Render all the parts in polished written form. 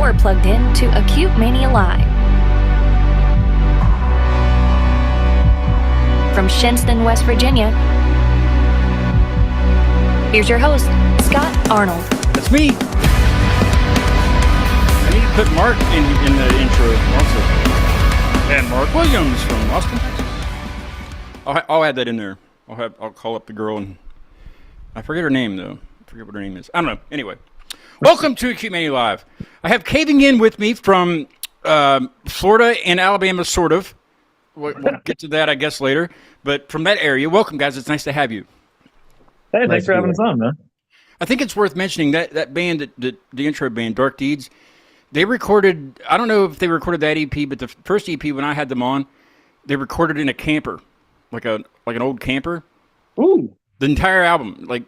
You're plugged in to Acute Mania Live. From Shinnston, West Virginia, here's your host, Scott Arnold. That's me. I need to put Mark in the intro also. And Mark Williams from Austin, Texas. I'll add that in there. I'll call up the girl and I forget her name though. I forget what her name is. I don't know. Anyway, welcome to Acute Mania Live. I have caving in with me from Florida and Alabama, sort of. We'll get to that, I guess, later. But from that area, welcome, guys. It's nice to have you. Hey, thanks for having us on, man. I think it's worth mentioning that band, the intro band, Dark Deeds, they recorded, I don't know if they recorded that EP, but the first EP, when I had them on, they recorded in a camper, like an old camper. Ooh. The entire album, like,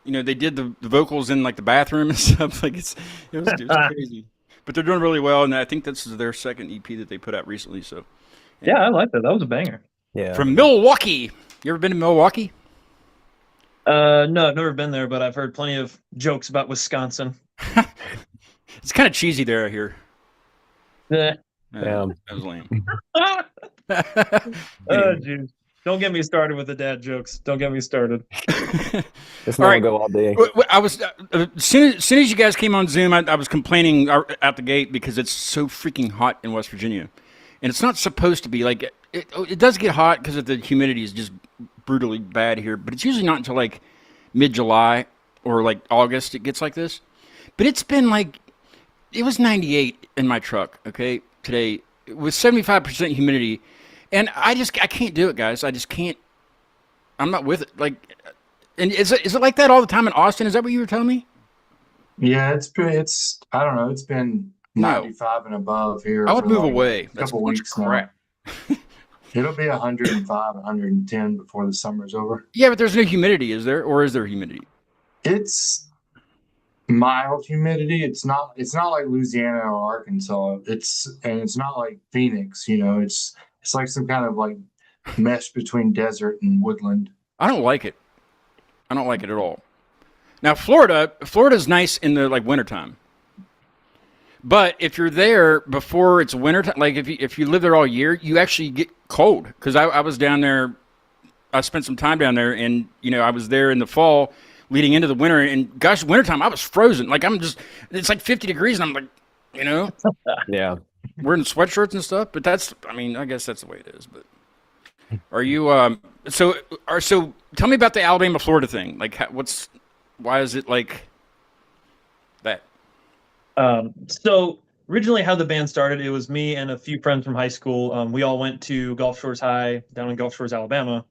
you know, they did the vocals in, like, the bathroom and stuff. Like, it was crazy. But they're doing really well, and I think this is their second EP that they put out recently, so. Yeah, I like that. That was a banger. Yeah. From Milwaukee. You ever been to Milwaukee? No, I've never been there, but I've heard plenty of jokes about Wisconsin. It's kind of cheesy there, I hear. Yeah. That was lame. Oh, jeez. Don't get me started with the dad jokes. Don't get me started. It's not go all day. I was as soon as you guys came on Zoom, I was complaining out the gate because it's so freaking hot in West Virginia, and it's not supposed to be. Like it does get hot because of the humidity is just brutally bad here, but it's usually not until like mid-July or like August it gets like this. But it's been like it was 98 in my truck. Okay, today with 75% humidity. And I can't do it, guys. I just can't. I'm not with it. Like, and is it like that all the time in Austin? Is that what you were telling me? Yeah, it's I don't know. It's been 95 and above here. I would move like away. A That's couple weeks crap. now. It'll be 105, 110 before the summer's over. Yeah, but there's no humidity, is there? Or is there humidity? It's mild humidity. It's not like Louisiana or Arkansas. It's not like Phoenix. You know, it's like some kind of like mesh between desert and woodland. I don't like it. I don't like it at all. Now, Florida's nice in the like wintertime. But if you're there before it's wintertime, like if you live there all year, you actually get cold. Because I was down there, I spent some time down there, and you know I was there in the fall, leading into the winter, and gosh, wintertime I was frozen. Like it's like 50 degrees, and I'm like, you know, Yeah. wearing sweatshirts and stuff. But I guess that's the way it is. But are you so tell me about the Alabama Florida thing. Like why is it like that? So originally how the band started, it was me and a few friends from high school. We all went to Gulf Shores High down in Gulf Shores, Alabama.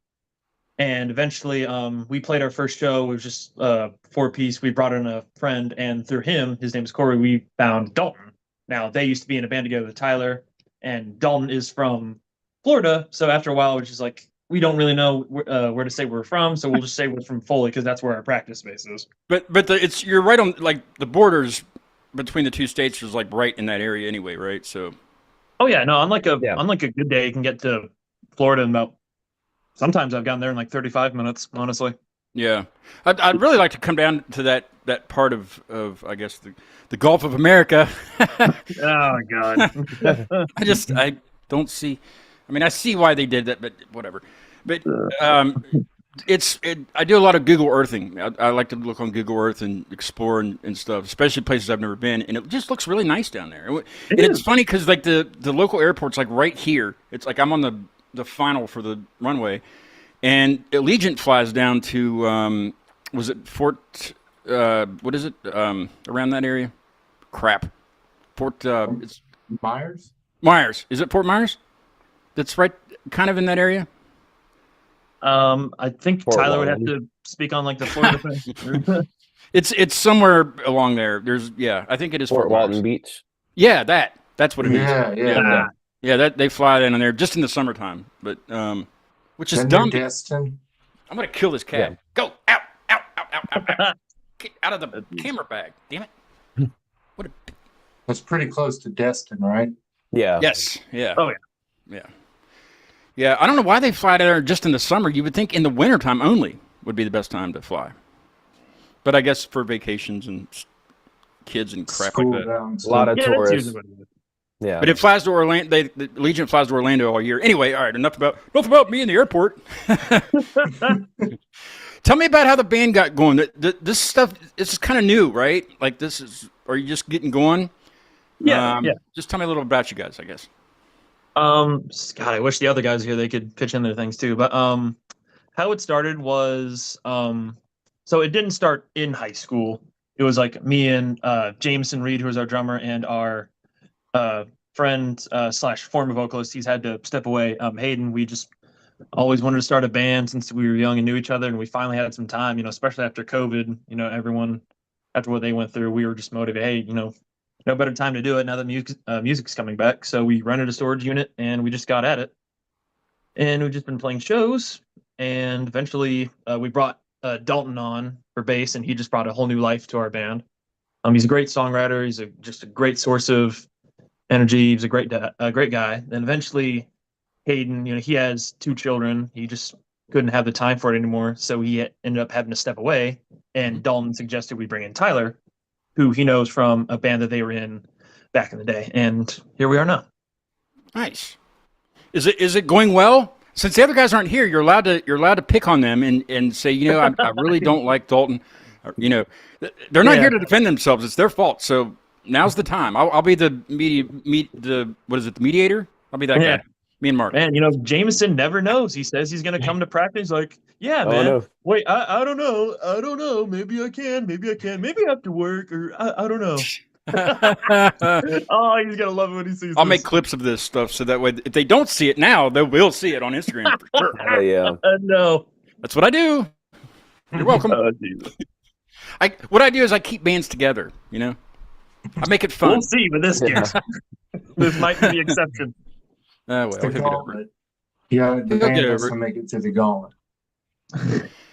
And eventually we played our first show. It was just 4-piece. We brought in a friend, and through him, his name is Corey, we found Dalton. Now, they used to be in a band together with Tyler, and Dalton is from Florida. So after a while, we're just like, we don't really know where to say we're from, so we'll just say we're from Foley because that's where our practice space is. But you're right on, like, the borders between the two states is like right in that area anyway, right? So. Oh yeah, no, on like a good day, you can get to Florida in about. Sometimes I've gotten there in like 35 minutes, honestly. Yeah, I'd really like to come down to that part of I guess the Gulf of America. Oh God. I don't see. I mean, I see why they did that, but whatever. But I do a lot of Google Earthing. I like to look on Google Earth and explore and stuff, especially places I've never been, and it just looks really nice down there. And it's funny because like the local airport's like right here. It's like I'm on the final for the runway. And Allegiant flies down to, was it Fort, what is it, around that area? Crap. Fort, it's Myers? Myers. Is it Fort Myers? That's right, kind of in that area? I think Fort Tyler would Walton. have to speak on like the Florida thing. It's somewhere along there. I think it is Fort Myers. Walton Beach. Yeah, that's what it is. Yeah. Yeah, that they fly down in there just in the summertime, but which is Then dumb. Destin. I'm gonna kill this cat. Yeah. Go out! Get out of the camera bag! Damn it! What a That's pretty close to Destin, right? Yeah. yes, yeah. Oh, Yeah. I don't know why they fly down there just in the summer. You would think in the wintertime only would be the best time to fly, but I guess for vacations and kids and crap School like that. down. A lot of Yeah, that's tourists. usually what it is. Yeah. But it flies to Orlando. The Legion flies to Orlando all year. Anyway, all right. Enough about me in the airport. Tell me about how the band got going. This stuff, this is kind of new, right? Like this is. Are you just getting going? Yeah, yeah. Just tell me a little about you guys, I guess. God, I wish the other guys here they could pitch in their things too. But how it started was so it didn't start in high school. It was like me and Jameson Reed, who was our drummer, and our friend slash former vocalist. He's had to step away. Hayden. We just always wanted to start a band since we were young and knew each other, and we finally had some time. Especially after COVID. Everyone after what they went through, we were just motivated. Hey, no better time to do it now that music's coming back. So we rented a storage unit and we just got at it. And we've just been playing shows. And eventually we brought Dalton on for bass, and he just brought a whole new life to our band. He's a great songwriter. He's just a great source of energy. He's a great guy. Then eventually Hayden, he has 2 children. He just couldn't have the time for it anymore. So he ended up having to step away. And Dalton suggested we bring in Tyler, who he knows from a band that they were in back in the day, and here we are now. Nice. Is it going well? Since the other guys aren't here, you're allowed to pick on them and say, I really don't like Dalton. They're not here to defend themselves. It's their fault. So now's the time. I'll be the mediator? I'll be that guy. Me and Mark. Man, Jameson never knows. He says he's going to come to practice. He's like, yeah, man. No. Wait, I don't know. I don't know. Maybe I can. Maybe after work, or I don't know. Oh, he's going to love it when he sees I'll this. make clips of this stuff so that way if they don't see it now, they will see it on Instagram for sure. Oh, yeah. No. That's what I do. You're welcome. Oh, Jesus. What I do is I keep bands together, I make it fun. We'll see with this case. This might be the exception. Well, The he'll get over it. gauntlet. Yeah, the He'll band get has over to it. make it to the gauntlet.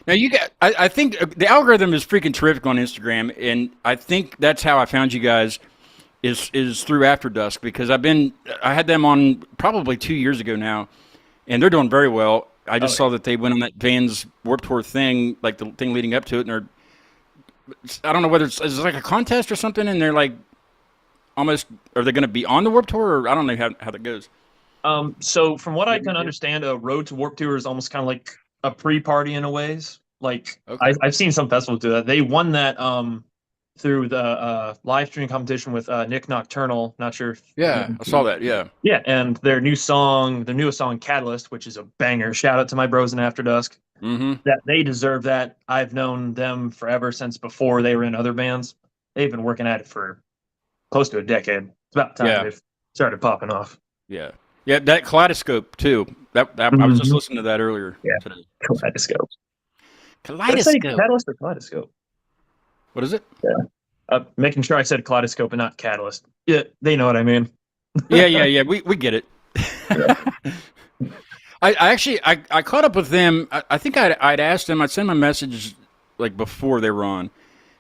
Now I think the algorithm is freaking terrific on Instagram, and I think that's how I found you guys is through After Dusk, because I had them on probably 2 years ago now, and they're doing very well. I just saw that they went on that Vans Warped Tour thing, like the thing leading up to it, and I don't know whether it's like a contest or something, and they're like almost, are they going to be on the Warped Tour, or I don't know how that goes. So from what I can understand, a Road to Warped Tour is almost kind of like a pre-party in a ways. Like Okay. I've seen some festivals do that. They won that through the live stream competition with Nick Nocturnal. Not sure. Yeah, I saw that. Yeah. Yeah, and their newest song, Catalyst, which is a banger. Shout out to my bros in After Dusk. Mm-hmm. That they deserve that. I've known them forever, since before they were in other bands. They've been working at it for close to a decade. It's about time they've started popping off. Yeah. Yeah, that Kaleidoscope too. That I was just listening to that earlier today. Kaleidoscope. Did I say Kaleidoscope. Catalyst or Kaleidoscope? What is it? Making sure I said Kaleidoscope and not Catalyst. Yeah, they know what I mean. Yeah. We get it. I actually caught up with them. I think I'd asked them. I'd send them a message like before they were on,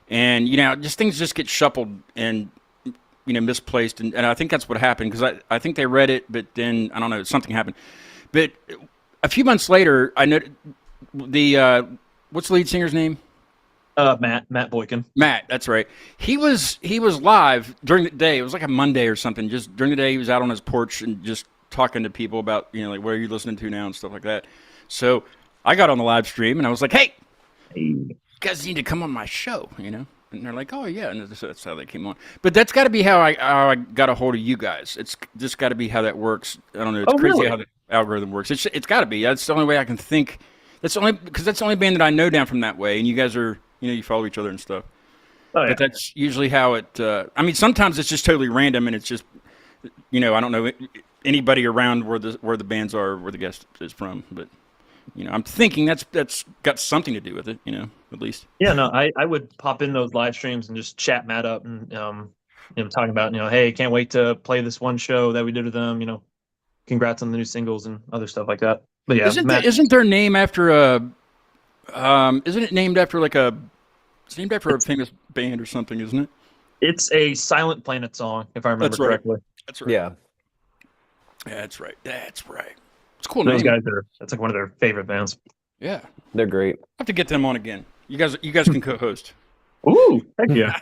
and just things just get shuffled and misplaced, and I think that's what happened, because I think they read it, but then I don't know, something happened. But a few months later, I know what's the lead singer's name? Matt Boykin. Matt, that's right. He was live during the day. It was like a Monday or something. Just during the day, he was out on his porch and just talking to people about like, what are you listening to now and stuff like that. So I got on the live stream and I was like, hey, you guys need to come on my show, And they're like, oh yeah, and that's how they came on. But that's got to be how I got a hold of you guys. It's just got to be how that works. I don't know. It's crazy really? how the algorithm works. It's got to be. That's the only way I can think. That's the only band that I know down from that way. And you guys are, you follow each other and stuff. Oh, yeah. But that's usually how it. I mean, sometimes it's just totally random, and it's just, I don't know anybody around where the bands are, where the guest is from. But I'm thinking that's got something to do with it. At least. Yeah, no, I would pop in those live streams and just chat Matt up and talking about hey, can't wait to play this one show that we did with them. Congrats on the new singles and other stuff like that. But yeah, isn't their name after a? Isn't it named after It's named after a famous band or something, isn't it? It's a Silent Planet song, if I remember correctly. That's right. Yeah. That's right. It's a cool Those name. guys that's like one of their favorite bands. Yeah. They're great. I have to get them on again. You guys can co-host. Ooh, heck yeah.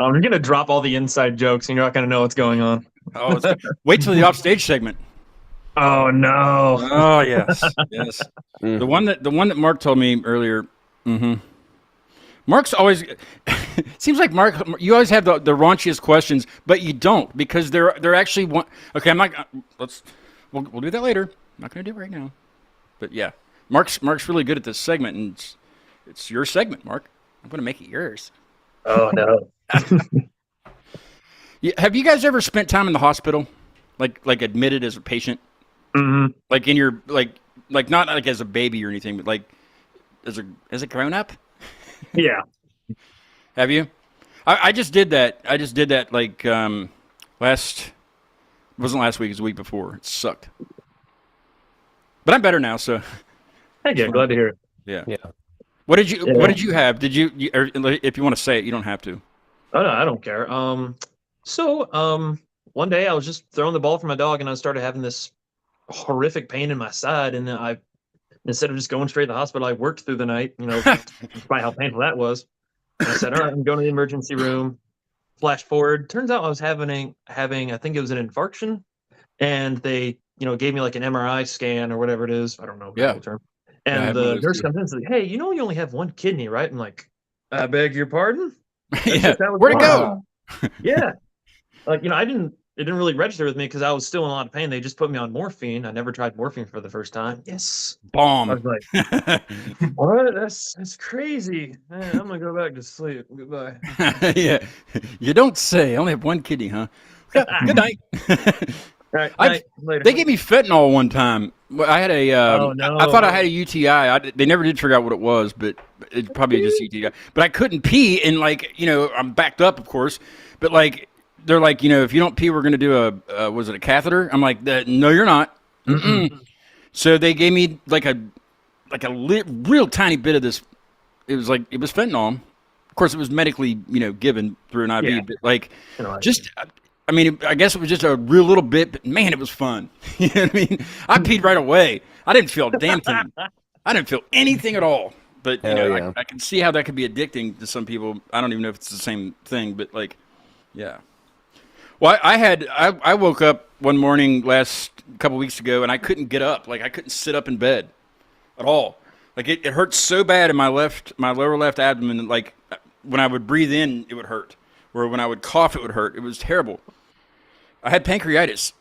I'm gonna drop all the inside jokes, and you're not gonna know what's going on. Oh, it's good. Wait till the offstage segment. Oh no! Oh yes, yes. Mm. The one that Mark told me earlier. Mm-hmm. Mark's always seems like Mark. You always have the raunchiest questions, but you don't because they're actually one. Okay, I'm not. We'll do that later. I'm not gonna do it right now. But yeah, Mark's really good at this segment, and it's your segment, Mark. I'm gonna make it yours. Oh no! Yeah, have you guys ever spent time in the hospital, like admitted as a patient, Mm-hmm. like in your like not like as a baby or anything, but like as a grown up? Yeah. Have you? I just did that. I just did that like last. It wasn't last week. It was the week before. It sucked. But I'm better now. So Hey, yeah, glad to hear it. yeah. Yeah. What did you Yeah. What did you have? Did you or if you want to say it, you don't have to. Oh no, I don't care. One day I was just throwing the ball for my dog, and I started having this horrific pain in my side, and I instead of just going straight to the hospital, I worked through the night. Despite how painful that was. And I said, all right, I'm going to the emergency room. Flash forward. Turns out I was having I think it was an infarction, and they gave me like an MRI scan or whatever it is. I don't know the Yeah. medical term. Yeah, I And have one of the those nurse too. comes in and says, "Hey, you only have one kidney, right?" I'm like, "I beg your pardon." Yeah. just how it Where'd it was. go? Yeah, it didn't really register with me because I was still in a lot of pain. They just put me on morphine. I never tried morphine for the first time. Yes, I Bomb. was like, "What? That's crazy. Man, I'm gonna go back to sleep. Goodbye." Yeah. You don't say. I only have one kidney, huh? Yeah, good night. All right, I- night, later. They gave me fentanyl one time. Well, I had a. Oh, no. I thought I had a UTI. They never did figure out what it was, but it's probably just UTI. But I couldn't pee, and I'm backed up, of course. But they're like, if you don't pee, we're gonna do a was it a catheter? I'm like, no, you're not. Mm-mm. So they gave me like a real tiny bit of this. It was fentanyl. Of course, it was medically given through an IV, Yeah. but just. I mean, I guess it was just a real little bit, but man, it was fun. You know what I mean? I peed right away. I didn't feel a damn thing. I didn't feel anything at all. But Hell yeah. I can see how that could be addicting to some people. I don't even know if it's the same thing, but yeah. Well, I woke up one morning last couple weeks ago, and I couldn't get up. Like I couldn't sit up in bed at all. Like it hurt so bad in my lower left abdomen. Like when I would breathe in, it would hurt, or when I would cough, it would hurt. It was terrible. I had pancreatitis.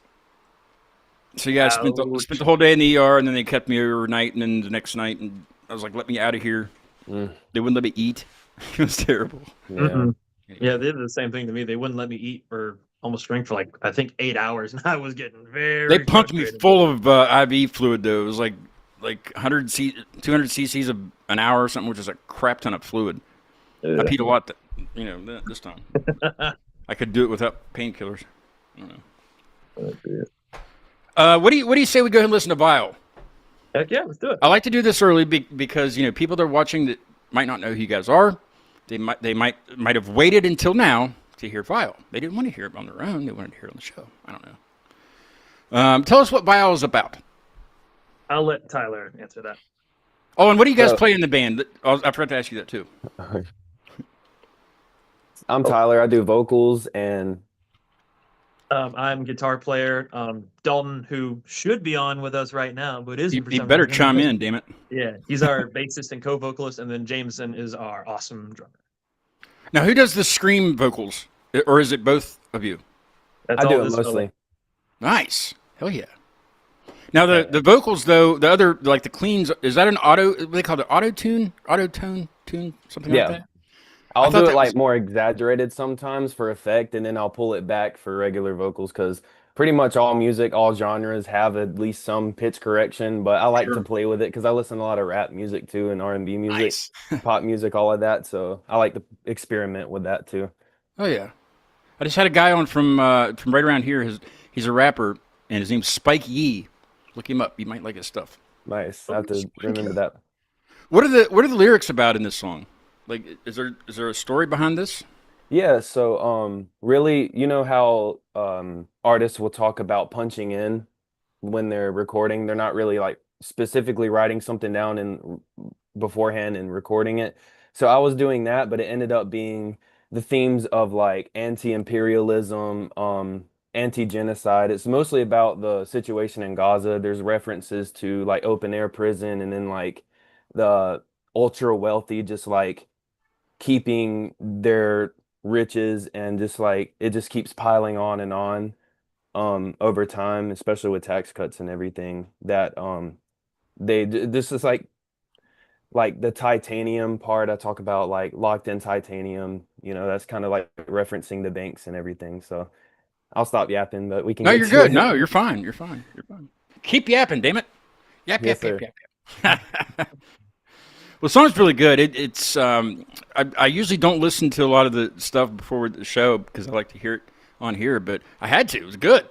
So yeah, I spent the whole day in the ER, and then they kept me overnight, and then the next night, and I was like, "Let me out of here." Mm. They wouldn't let me eat. It was terrible. Yeah. Mm-mm. Yeah, they did the same thing to me. They wouldn't let me eat or almost drink for I think 8 hours, and I was getting very. They pumped me frustrated. full of IV fluid though. It was like 200 cc's an hour or something, which is a crap ton of fluid. I peed a lot, this time. I could do it without painkillers. I don't know. What do you say we go ahead and listen to Vial? Heck yeah, let's do it. I like to do this early because people that are watching that might not know who you guys are. They might have waited until now to hear Vial. They didn't want to hear it on their own. They wanted to hear it on the show. I don't know. Tell us what Vial is about. I'll let Tyler answer that. Oh, and what do you guys play in the band? I forgot to ask you that too. I'm Tyler. I do vocals and I'm guitar player. Dalton, who should be on with us right now, but isn't for You some better reason. chime in, damn it. Yeah, he's our bassist and co-vocalist, and then Jameson is our awesome drummer. Now, who does the scream vocals, or is it both of you? That's I do all it this mostly. Nice, hell yeah. Now the vocals though, the other the cleans, is that an auto? What do they call it, auto tune, something Yeah. like that? I'll thought do that it like was- more exaggerated sometimes for effect, and then I'll pull it back for regular vocals because pretty much all music, all genres have at least some pitch correction. But I like Sure. to play with it because I listen to a lot of rap music too and R&B music, Nice. pop music, all of that. So I like to experiment with that too. Oh yeah, I just had a guy on from right around here. He's a rapper, and his name's Spike Yee. Look him up. You might like his stuff. Nice. I have to remember that. What are the lyrics about in this song? Like, is there a story behind this? Yeah, so really, you know how artists will talk about punching in when they're recording. They're not really like specifically writing something down and beforehand and recording it. So I was doing that, but it ended up being the themes of like anti-imperialism, anti-genocide. It's mostly about the situation in Gaza. There's references to like open air prison, and then like the ultra wealthy just like keeping their riches, and just like it just keeps piling on and on over time, especially with tax cuts and everything that this is like the titanium part. I talk about like locked in titanium, that's kind of like referencing the banks and everything. So I'll stop yapping, but we can No, get you're to good. it. No, you're fine. You're fine. You're fine. Keep yapping, damn it. Yap, Yes, yap, yap, sir. yap, yap. Well, the song's really good. It's I usually don't listen to a lot of the stuff before the show because I like to hear it on here, but I had to. It was good.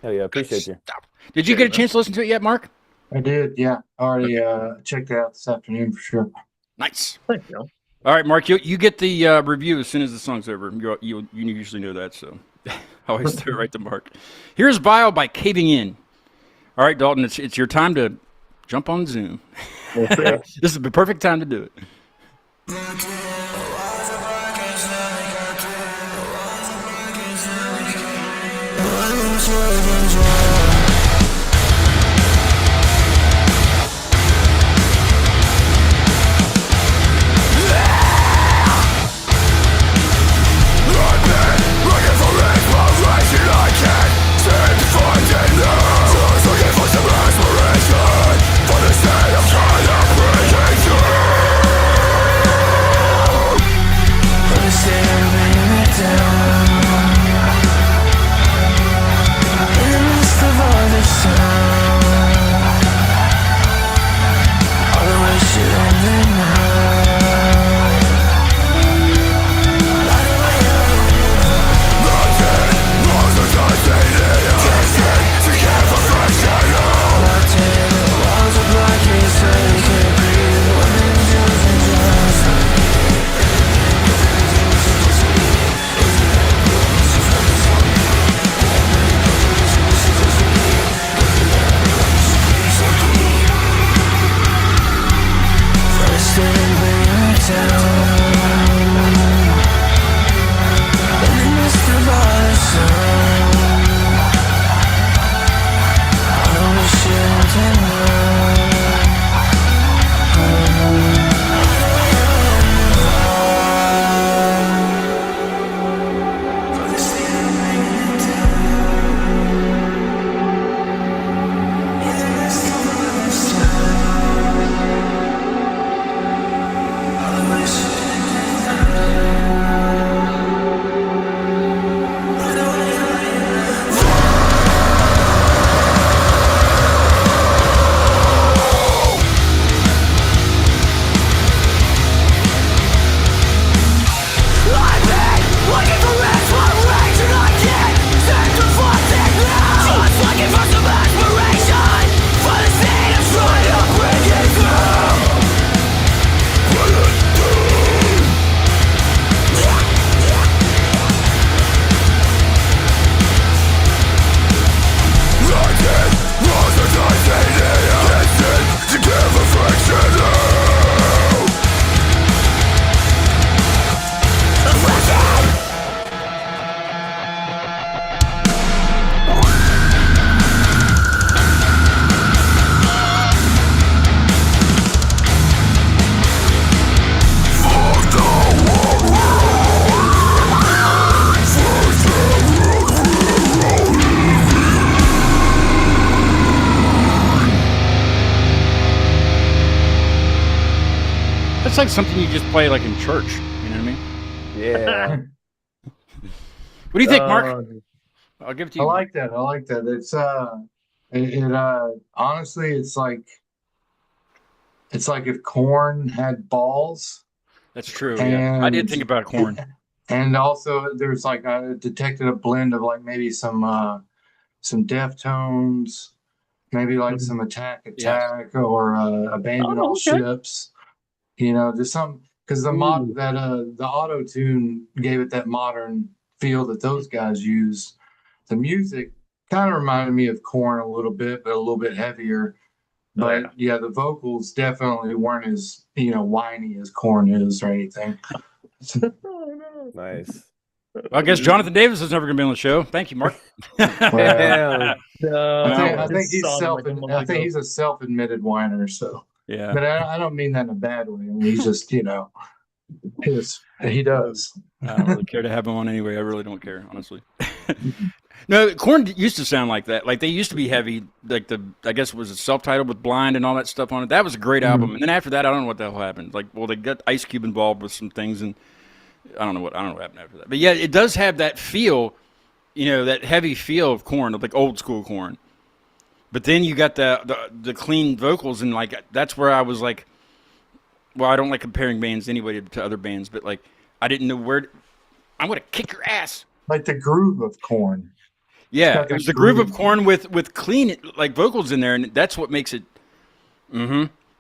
Hell yeah, appreciate you. Stop. Did you get a chance to listen to it yet, Mark? I did, yeah. Already checked it out this afternoon for sure. Nice. Thank you. All right, Mark, you get the review as soon as the song's over. You usually know that, so I always throw it right to Mark. Here's Vial by Caving In. All right, Dalton, it's your time to jump on Zoom. This is the perfect time to do it. That's like something you just play like in church. You know what I mean? Yeah. What do you think, Mark? I'll give it to I you. like that. I like that. It's honestly, it's like if corn had balls. That's true. Yeah, I did think about corn. And also, there's like I detected a blend of like maybe some Deftones, maybe like some Attack or Abandon All Ships. Just some because the auto tune gave it that modern feel that those guys use. The music kind of reminded me of Korn a little bit, but a little bit heavier. But yeah, the vocals definitely weren't as whiny as Korn is or anything. Nice. Well, I guess Jonathan Davis is never going to be on the show. Thank you, Mark. Damn. I think His he's song, like, a month I think ago. he's a self-admitted whiner. So, Yeah. but I don't mean that in a bad way. I mean, he's just he does. I don't really care to have him on anyway. I really don't care, honestly. No, Korn used to sound like that. Like they used to be heavy. Like I guess it was a self-titled with Blind and all that stuff on it. That was a great album. And then after that, I don't know what the hell happened. Like, well, they got Ice Cube involved with some things, and I don't know what happened after that. But yeah, it does have that feel, that heavy feel of Korn, of like old school Korn. But then you got the clean vocals, and like that's where I was like, well, I don't like comparing bands anyway to other bands, but like I didn't know where. I'm gonna kick your ass. Like the groove of Korn. Yeah, got it that was the groove of groove. Korn with clean like vocals in there, and that's what makes it.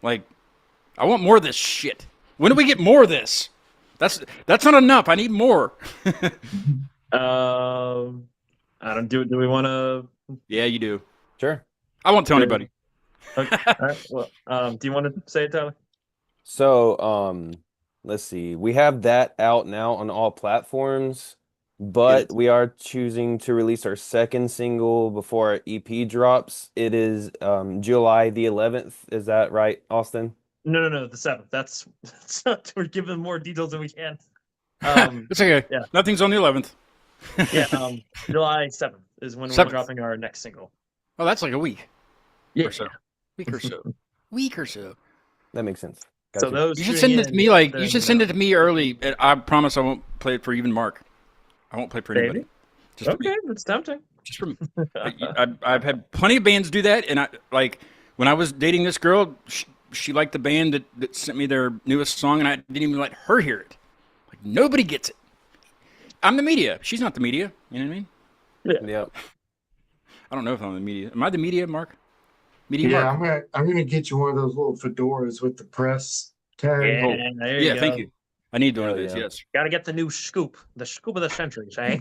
Like, I want more of this shit. When do we get more of this? That's not enough. I need more. I don't do. Do we want to? Yeah, you do. Sure. I won't tell anybody. Okay. All right. Well, do you want to say it, Tyler? So, let's see. We have that out now on all platforms, but we are choosing to release our second single before our EP drops. It is July the 11th. Is that right, Austin? No, the 7th. That's we're giving more details than we can. It's okay. Yeah. Nothing's on the 11th. Yeah, July 7th is when we're 7th. dropping our next single. Oh, that's like a week Yeah. or so. Week or so. That makes sense. So Gotcha. those You should tuning send it to in, me. Like, you then, should send it to me early. And I promise I won't play it for even Mark. I won't play it for anybody. Maybe. Just for me. Okay, that's tempting. Just for me. I've had plenty of bands do that, and I like when I was dating this girl. She liked the band that sent me their newest song, and I didn't even let her hear it. Like nobody gets it. I'm the media. She's not the media. You know what I mean? Yep. I don't know if I'm the media. Am I the media, Mark? Media Yeah, Mark? I'm gonna get you one of those little fedoras with the press tag. Yeah, there you Yeah, go. thank you. I need one of Hell those. yeah. Yes. Got to get the new scoop of the century, say.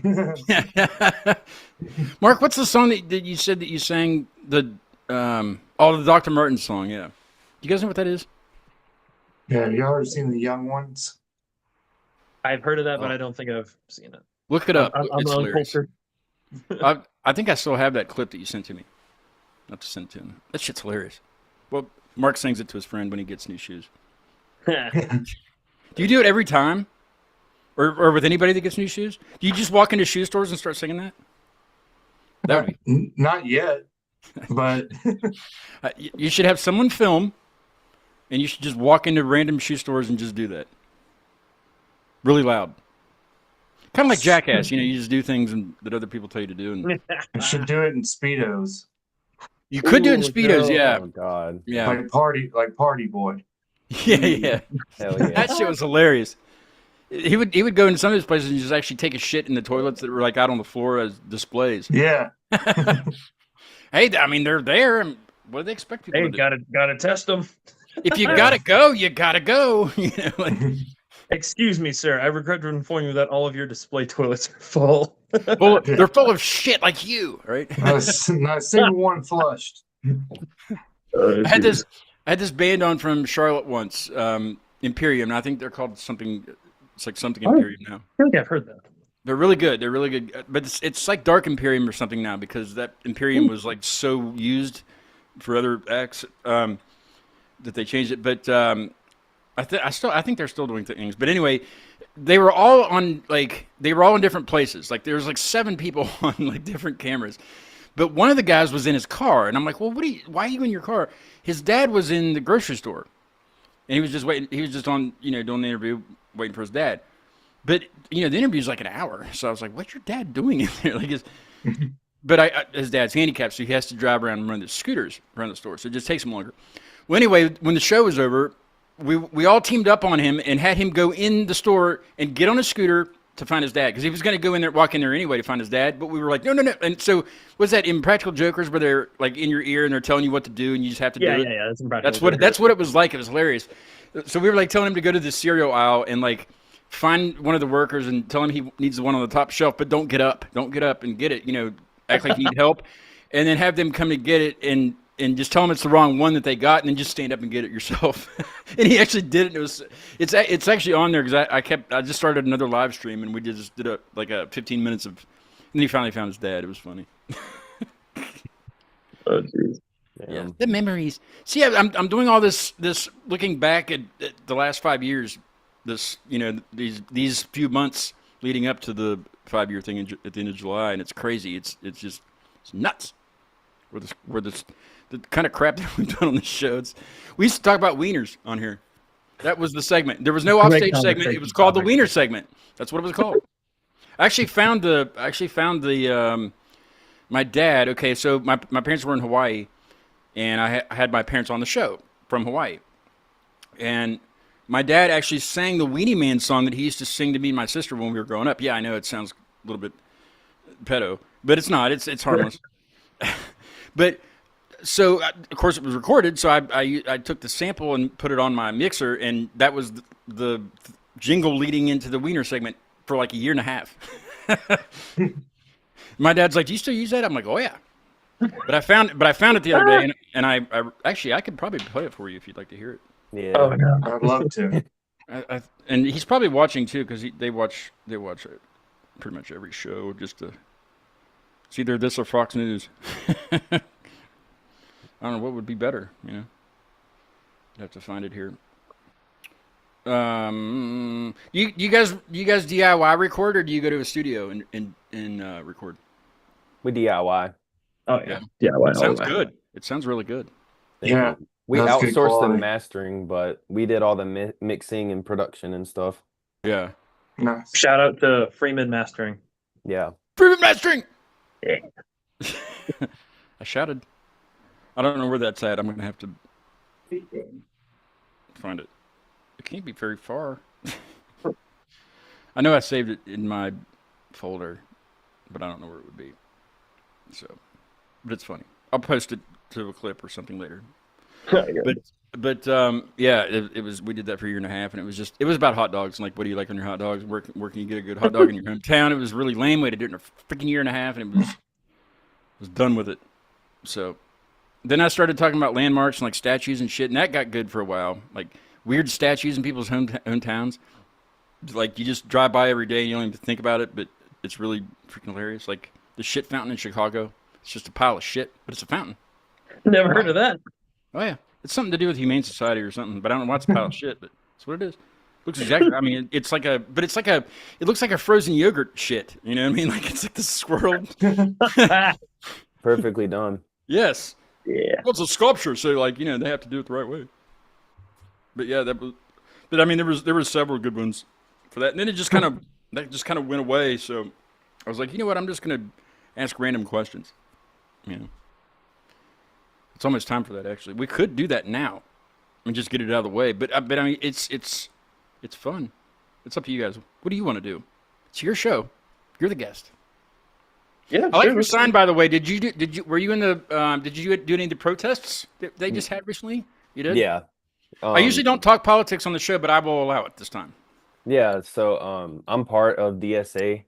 Mark, what's the song that you said that you sang the Dr. Martin song? Yeah. Do you guys know what that is? Yeah, have you ever seen the young ones? I've heard of that, but I don't think I've seen it. Look it up. I'm It's hilarious. uncultured. I think I still have that clip that you sent to me. Not to send to him. That shit's hilarious. Well, Mark sings it to his friend when he gets new shoes. Do you do it every time? Or with anybody that gets new shoes? Do you just walk into shoe stores and start singing that? That would be. Not yet, but You should have someone film, and you should just walk into random shoe stores and just do that. Really loud. Kind of like Jackass, you just do things that other people tell you to do. And I should do it in Speedos. you could do it in Ooh, Speedos, no. yeah. Oh God. Yeah. Like party boy. Yeah. Hell yeah. That shit was hilarious. He would go into some of those places and just actually take a shit in the toilets that were like out on the floor as displays. Yeah. Hey, I mean they're there. And what do they expect people Hey, to do? gotta test them. If you gotta go, you gotta go. Excuse me, sir. I regret to inform you that all of your display toilets are full. They're full of shit like you, right? Not a single one flushed. I had this band on from Charlotte once, Imperium, and I think they're called something. It's like something Imperium now. I think I've heard that. They're really good. They're really good, but it's like Dark Imperium or something now because that Imperium was like so used for other acts that they changed it. But I think they're still doing things. But anyway, they were all in different places. Like there was like 7 people on like different cameras. But one of the guys was in his car, and I'm like, well, why are you in your car? His dad was in the grocery store, and he was just waiting. He was just on, doing the interview, waiting for his dad. But the interview's like an hour, so I was like, what's your dad doing in there? Like but his dad's handicapped, so he has to drive around and run the scooters around the store, so it just takes him longer. Well, anyway, when the show was over, we all teamed up on him and had him go in the store and get on a scooter to find his dad, because he was going to go in there, walk in there anyway to find his dad. But we were like, no. And so was that Impractical Jokers where they're like in your ear and they're telling you what to do and you just have to do it? Yeah. That's impractical. That's what it was like. It was hilarious. So we were like telling him to go to the cereal aisle and like find one of the workers and tell him he needs the one on the top shelf, but don't get up and get it. Act like you need help, and then have them come to get it. And and just tell them it's the wrong one that they got, and then just stand up and get it yourself. And he actually did it. It's actually on there because I just started another live stream, and we just did a 15 minutes of, and then he finally found his dad. It was funny. Oh, jeez. Yeah, the memories. See, I'm doing all this looking back at the last 5 years. This, these few months leading up to the 5-year thing at the end of July, and it's crazy. It's nuts. The kind of crap that we've done on this show. We used to talk about wieners on here. That was the segment. There was no offstage segment. It was called the wiener segment. That's what it was called. I actually found the my dad. Okay, so my parents were in Hawaii, and I had my parents on the show from Hawaii, and my dad actually sang the Weenie Man song that he used to sing to me and my sister when we were growing up. Yeah, I know it sounds a little bit pedo, but it's not. It's harmless. But so of course it was recorded. So I took the sample and put it on my mixer, and that was the jingle leading into the wiener segment for like a year and a half. My dad's like, "Do you still use that?" I'm like, "Oh yeah." But I found it the other day, and I actually I could probably play it for you if you'd like to hear it. Yeah. Oh no. I'd love to. And he's probably watching too because they watch pretty much every show just to. It's either this or Fox News. I don't know what would be better, I'd have to find it here. You guys DIY record, or do you go to a studio and record? We DIY. Oh yeah. DIY. It sounds good. It sounds really good. Yeah. We That's good outsourced the quality. mastering, but we did all the mixing and production and stuff. Yeah. Nice. Shout out to Freeman Mastering. Yeah. Freeman mastering. Yeah. I shouted. I don't know where that's at. I'm gonna have to find it. It can't be very far. I know I saved it in my folder, but I don't know where it would be. So, but it's funny. I'll post it to a clip or something later. But yeah, it was. We did that for a year and a half, and it was about hot dogs. And like, what do you like on your hot dogs? Where can you get a good hot dog in your hometown? It was a really lame way to do it in a freaking year and a half, and was done with it. So then I started talking about landmarks and like statues and shit, and that got good for a while. Like weird statues in people's hometowns. Like you just drive by every day, and you don't even think about it, but it's really freaking hilarious. Like the shit fountain in Chicago. It's just a pile of shit, but it's a fountain. Never heard of that. Oh yeah, it's something to do with Humane Society or something, but I don't know what's a pile of shit. But that's what it is. Looks exactly. I mean, it looks like a frozen yogurt shit. You know what I mean? Like it's like the swirl. Perfectly done. Yeah. Well, it's a sculpture, so like they have to do it the right way. But yeah, but I mean, there was several good ones for that, and then it just kind of went away. So I was like, you know what? I'm just gonna ask random questions. It's almost time for that. Actually, we could do that now and just get it out of the way. But I mean, it's fun. It's up to you guys. What do you want to do? It's your show. You're the guest. Yeah. I like your sign, by the way. Did you were you in the did you do any of the protests that they just had recently? You did? Yeah. I usually don't talk politics on the show, but I will allow it this time. Yeah, so I'm part of DSA,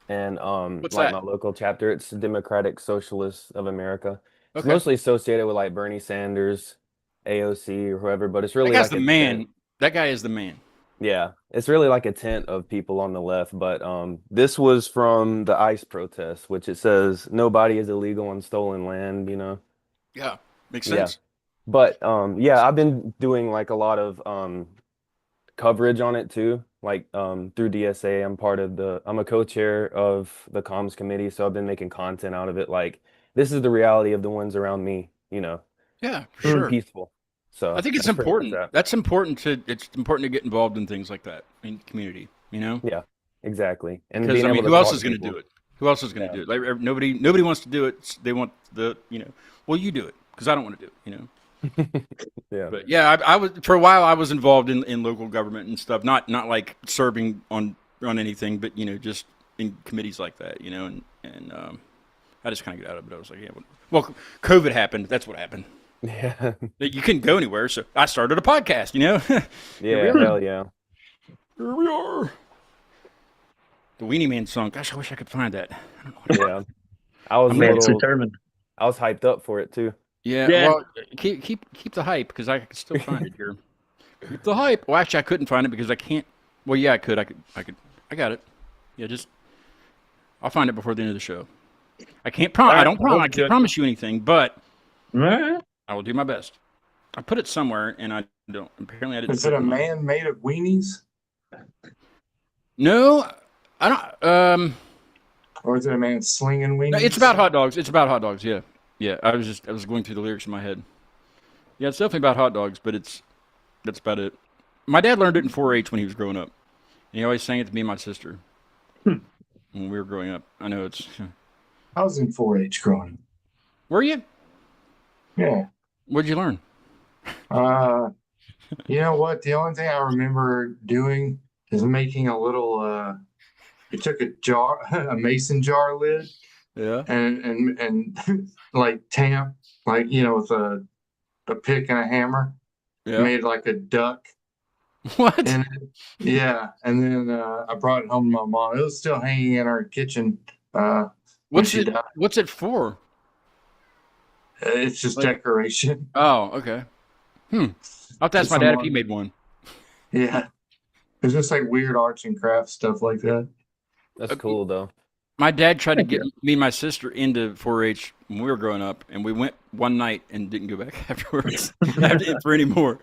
and What's like that? my local chapter, it's the Democratic Socialists of America. It's Okay. mostly associated with like Bernie Sanders, AOC, or whoever, but it's really That guy's like the a man. tent. That guy is the man. Yeah, it's really like a tent of people on the left, but this was from the ICE protest, which it says nobody is illegal on stolen land, Yeah, makes Yeah. sense. But yeah, I've been doing like a lot of coverage on it too, like through DSA. I'm a co-chair of the comms committee, so I've been making content out of it. Like this is the reality of the ones around me, Yeah, for sure. peaceful. So I think it's that's pretty much important. that. It's important to get involved in things like that in the community. Yeah, exactly. And Because being I mean, able to who else talk is to going to people. do it? Who else is going to do it? Like nobody wants to do it. They want well, you do it because I don't want to do it. Yeah. But yeah, I was for a while. I was involved in local government and stuff. Not like serving on anything, but just in committees like that. And I just kind of got out of it. I was like, yeah, well, COVID happened. That's what happened. Yeah. You couldn't go anywhere, so I started a podcast. Yeah, hell yeah. Here we are. The Weenie Man song. Gosh, I wish I could find that. I don't know. Yeah. I was Man's little, determined. I was hyped up for it too. Yeah, Yeah. well, keep the hype because I can still find it here. Keep the hype. Well, actually, I couldn't find it because I can't. Well, yeah, I could. I got it. Yeah, just I'll find it before the end of the show. I can't promise. All I right, don't promise. I hope can't good. promise you anything, but All right. I will do my best. I put it somewhere, and I don't. Apparently, I didn't. Is put it a in my- man made of weenies, No, I don't. or is it a man slinging No, weenies? it's about hot dogs. It's about hot dogs. Yeah, yeah. I was going through the lyrics in my head. Yeah, it's definitely about hot dogs, but that's about it. My dad learned it in 4-H when he was growing up. And he always sang it to me and my sister when we were growing up. I know it's. I was in 4-H growing up. Were you? Yeah. What'd you learn? You know what? The only thing I remember doing is making a little. You took a jar, a mason jar lid, Yeah. and like tamp, like with a pick and a hammer, Yeah. made like a duck. What? And yeah, and then I brought it home to my mom. It was still hanging in our kitchen. When What's she it? died. What's it for? It's just Like- decoration. Oh, okay. I'll have to ask my dad if he made one. Yeah, it's just like weird arts and crafts stuff like that. That's cool though. My dad tried to get me and my sister into 4-H when we were growing up, and we went one night and didn't go back afterwards for any more.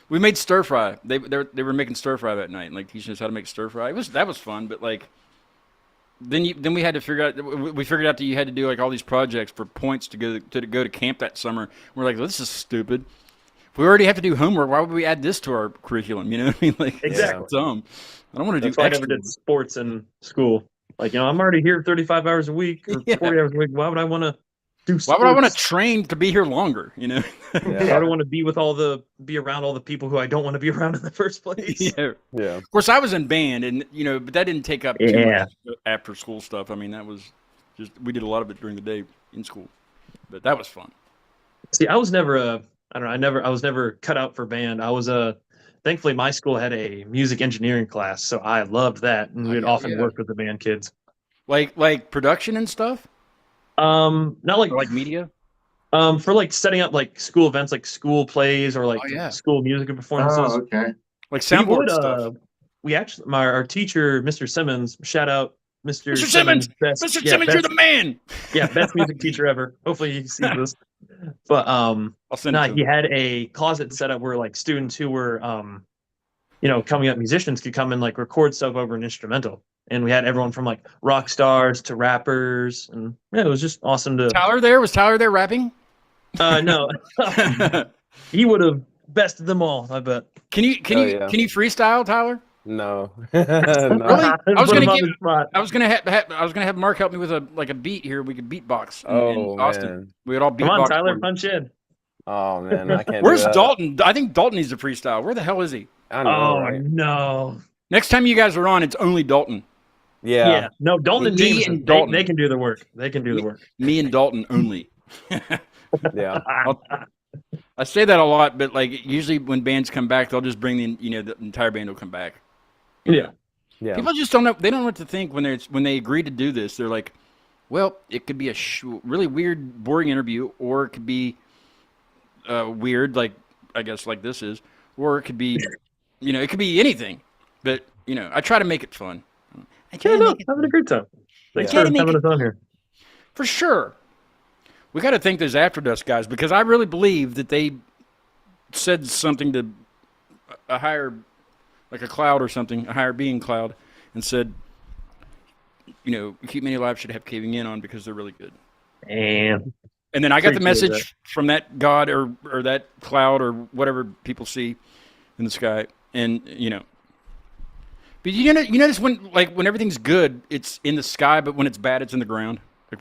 We made stir fry. They were making stir fry that night, and like teaching us how to make stir fry. That was fun, but like then we had to figure out. We figured out that you had to do like all these projects for points to go to camp that summer. We're like, this is stupid. If we already have to do homework, why would we add this to our curriculum? You know what I mean? Like Exactly. it's dumb. I don't want to do That's why I extra. never did sports in school. Like, I'm already here 35 hours a week or Yeah. 40 hours a week. Why would I want to do Why sports? would I want to train to be here longer? You know? I don't want to be around all the people who I don't want to be around in the first place. Yeah. Yeah. Of course, I was in band, and but that didn't take up too Yeah. much after school stuff. I mean, that was just we did a lot of it during the day in school, but that was fun. See, I was never I was never cut out for band. I was thankfully my school had a music engineering class, so I loved that, and we'd often yeah. work with the band kids. Like production and stuff, Not like or like media. for like setting up like school events, like school plays or like Oh, yeah. school music performances. Oh, okay. Like We soundboard would, stuff. we actually, our teacher, Mr. Simmons, shout out Mr. Mr. Simmons, best, Mr. yeah, Simmons, best, you're the man. yeah, best music teacher ever. Hopefully he sees this. But I'll send it to he him. had a closet set up where like students who were coming up musicians could come and like record stuff over an instrumental. And we had everyone from like rock stars to rappers, and yeah, it was just awesome to. Was Tyler there rapping? No, he would have bested them all. I bet. Can you yeah. can you freestyle, Tyler? No. Really? I was Put gonna him on give- the spot. I was gonna have Mark help me with a beat here. We could beatbox in Oh Austin. man. We would all beatbox. Come on, Tyler, for you. punch in. Oh man, I can't. Where's do that. Dalton? I think Dalton needs a freestyle. Where the hell is he? I know, Oh right? no. Next time you guys are on, it's only Dalton. Yeah. No, Dalton and Me Jameson. and Dalton. They can do the work. They can do the work. Me and Dalton only. Yeah. I say that a lot, but like usually when bands come back, they'll just bring the entire band will come back. Yeah. Yeah. People just don't know. They don't know what to think when they agree to do this. They're like, well, it could be a really weird, boring interview, or it could be weird, like I guess like this is, or it could be, it could be anything. But I try to make it fun. Having a great time. Thanks Yeah. for having us on here. For sure. We got to thank those After Dusk guys because I really believe that they said something to a higher, like a cloud or something, a higher being cloud, and said, Keep Many Alive should have Caving In on because they're really good. And And then I got the Appreciate message from that God or that cloud or whatever people see in the sky, and But you notice when everything's good, it's in the sky, but when it's bad, it's in the ground. Like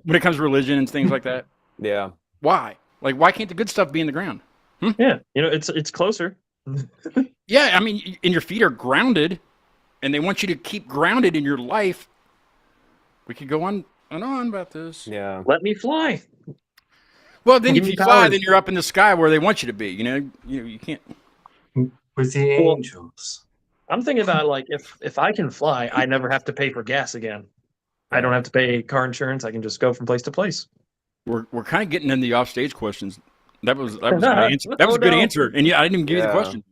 when it comes to religion and things like that. Yeah. Why? Like, why can't the good stuff be in the ground? yeah, it's closer. Yeah, I mean, and your feet are grounded, and they want you to keep grounded in your life. We could go on and on about this. Yeah. Let me fly. Well, then Give if me you fly, powers. then you're up in the sky where they want you to be. You can't. With the Well- angels. I'm thinking about like if I can fly, I never have to pay for gas again. I don't have to pay car insurance. I can just go from place to place. We're kind of getting into the offstage questions. That was a good answer. That was a good answer. And yeah, I didn't even give you the question.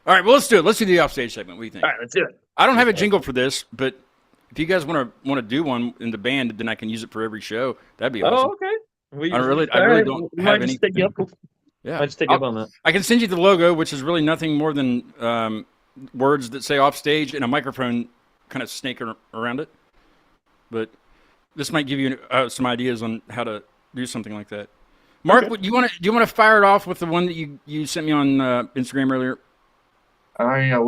All right, well, let's do it. Let's do the offstage segment. What do you think? All right, let's do it. I don't have a jingle for this, but if you guys want to do one in the band, then I can use it for every show. That'd be awesome. Oh, okay. I really don't have any. Yeah, I just take you up on that. I can send you the logo, which is really nothing more than words that say offstage and a microphone kind of snake around it. But this might give you some ideas on how to do something like that. Mark, do you want to fire it off with the one that you sent me on Instagram earlier? Yeah.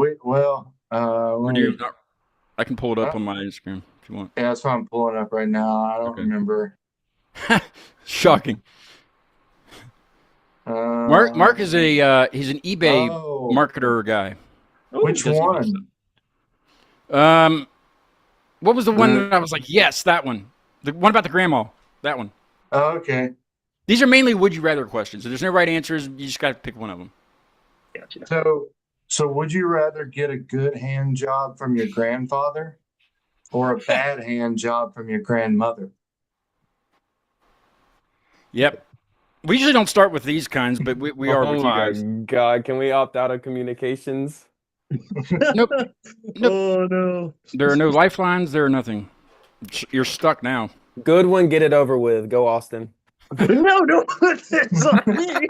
I can pull it up on my Instagram if you want. Yeah, that's what I'm pulling up right now. I don't remember. Shocking. Mark is he's an eBay marketer guy. Which one? What was the one that I was like, yes, that one. The one about the grandma. That one. Oh, okay. These are mainly would you rather questions. So there's no right answers. You just got to pick one of them. Gotcha. So would you rather get a good hand job from your grandfather or a bad hand job from your grandmother? Yep. We usually don't start with these kinds, but we are with you guys. Oh my God, can we opt out of communications? Nope. Oh no. There are no lifelines. There are nothing. You're stuck now. Good one, get it over with. Go Austin. No. It's on me.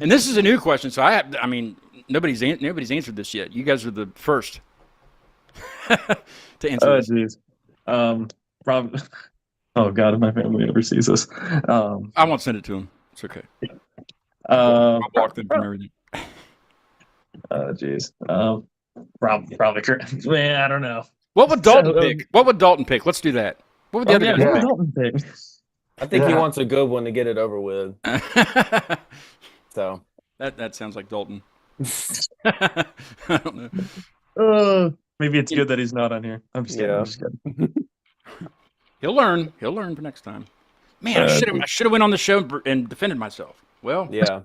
And this is a new question, so I mean, nobody's answered this yet. You guys are the first to answer this. Jeez. Probably. Oh God, if my family ever sees this. I won't send it to them. It's okay. I'll block them from everything. Jeez. Probably correct. Man, I don't know. What would Dalton pick? What would Dalton pick? Let's do that. What would the other guys pick? Dalton pick? I think he wants a good one to get it over with. So that sounds like Dalton. I don't know. Maybe it's good that he's not on here. I'm just kidding. I'm just kidding. He'll learn for next time. Man, I should have went on the show and defended myself. Well, yeah.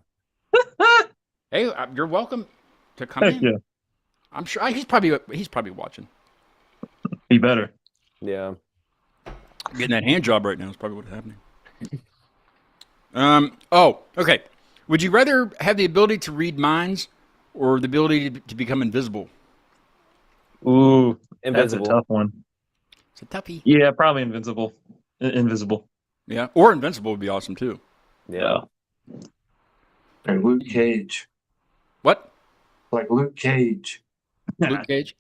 Hey, you're welcome to come in. Yeah. I'm sure he's probably watching. He better. Yeah. Getting that hand job right now is probably what's happening. Oh, okay. Would you rather have the ability to read minds or the ability to become invisible? Ooh, invisible. That's a tough one. It's a toughie. Yeah, probably invincible. Invisible. Yeah, or invincible would be awesome too. Yeah. Like Luke Cage. What? Like Luke Cage. Luke Cage?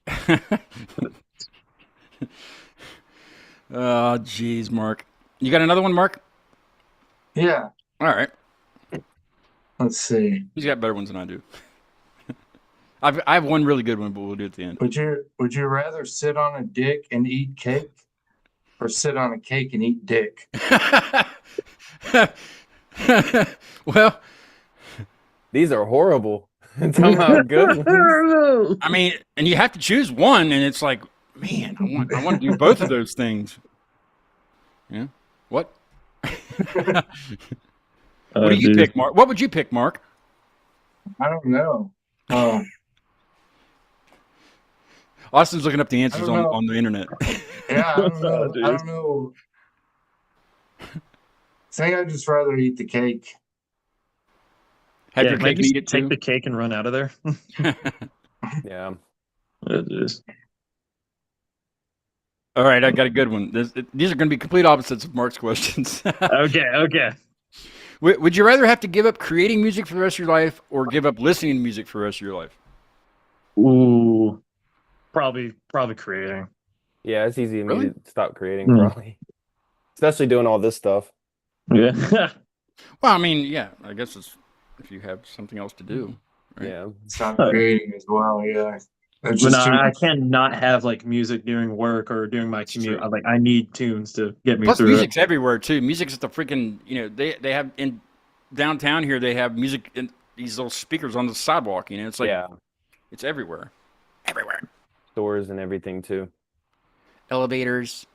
Oh, jeez, Mark. You got another one, Mark? Yeah. All right. Let's see. He's got better ones than I do. I have one really good one, but we'll do it at the end. Would you rather sit on a dick and eat cake, or sit on a cake and eat dick? Well, these are horrible. Somehow good ones. I mean, and you have to choose one, and it's like, man, I want to do both of those things. Yeah. What? What do you pick, Mark? What would you pick, Mark? I don't know. Austin's looking up the answers on the internet. Yeah, I don't know. I don't know. I think I'd just rather eat the cake. Have your cake and eat it too? Take the cake and run out of there. Yeah. It is. All right, I got a good one. These are going to be complete opposites of Mark's questions. Okay. Would you rather have to give up creating music for the rest of your life or give up listening to music for the rest of your life? Ooh, probably creating. Yeah, it's easy for me to stop creating, probably. Especially doing all this stuff. Yeah. Well, I mean, yeah, I guess it's if you have something else to do. Right? Yeah. Stop creating as well, yeah. I cannot have like music during work or during my commute. I need tunes to get me Plus, through. Music's everywhere too. Music's at the freaking they have in downtown here. They have music in these little speakers on the sidewalk. It's like it's everywhere, Stores and everything too. Elevators,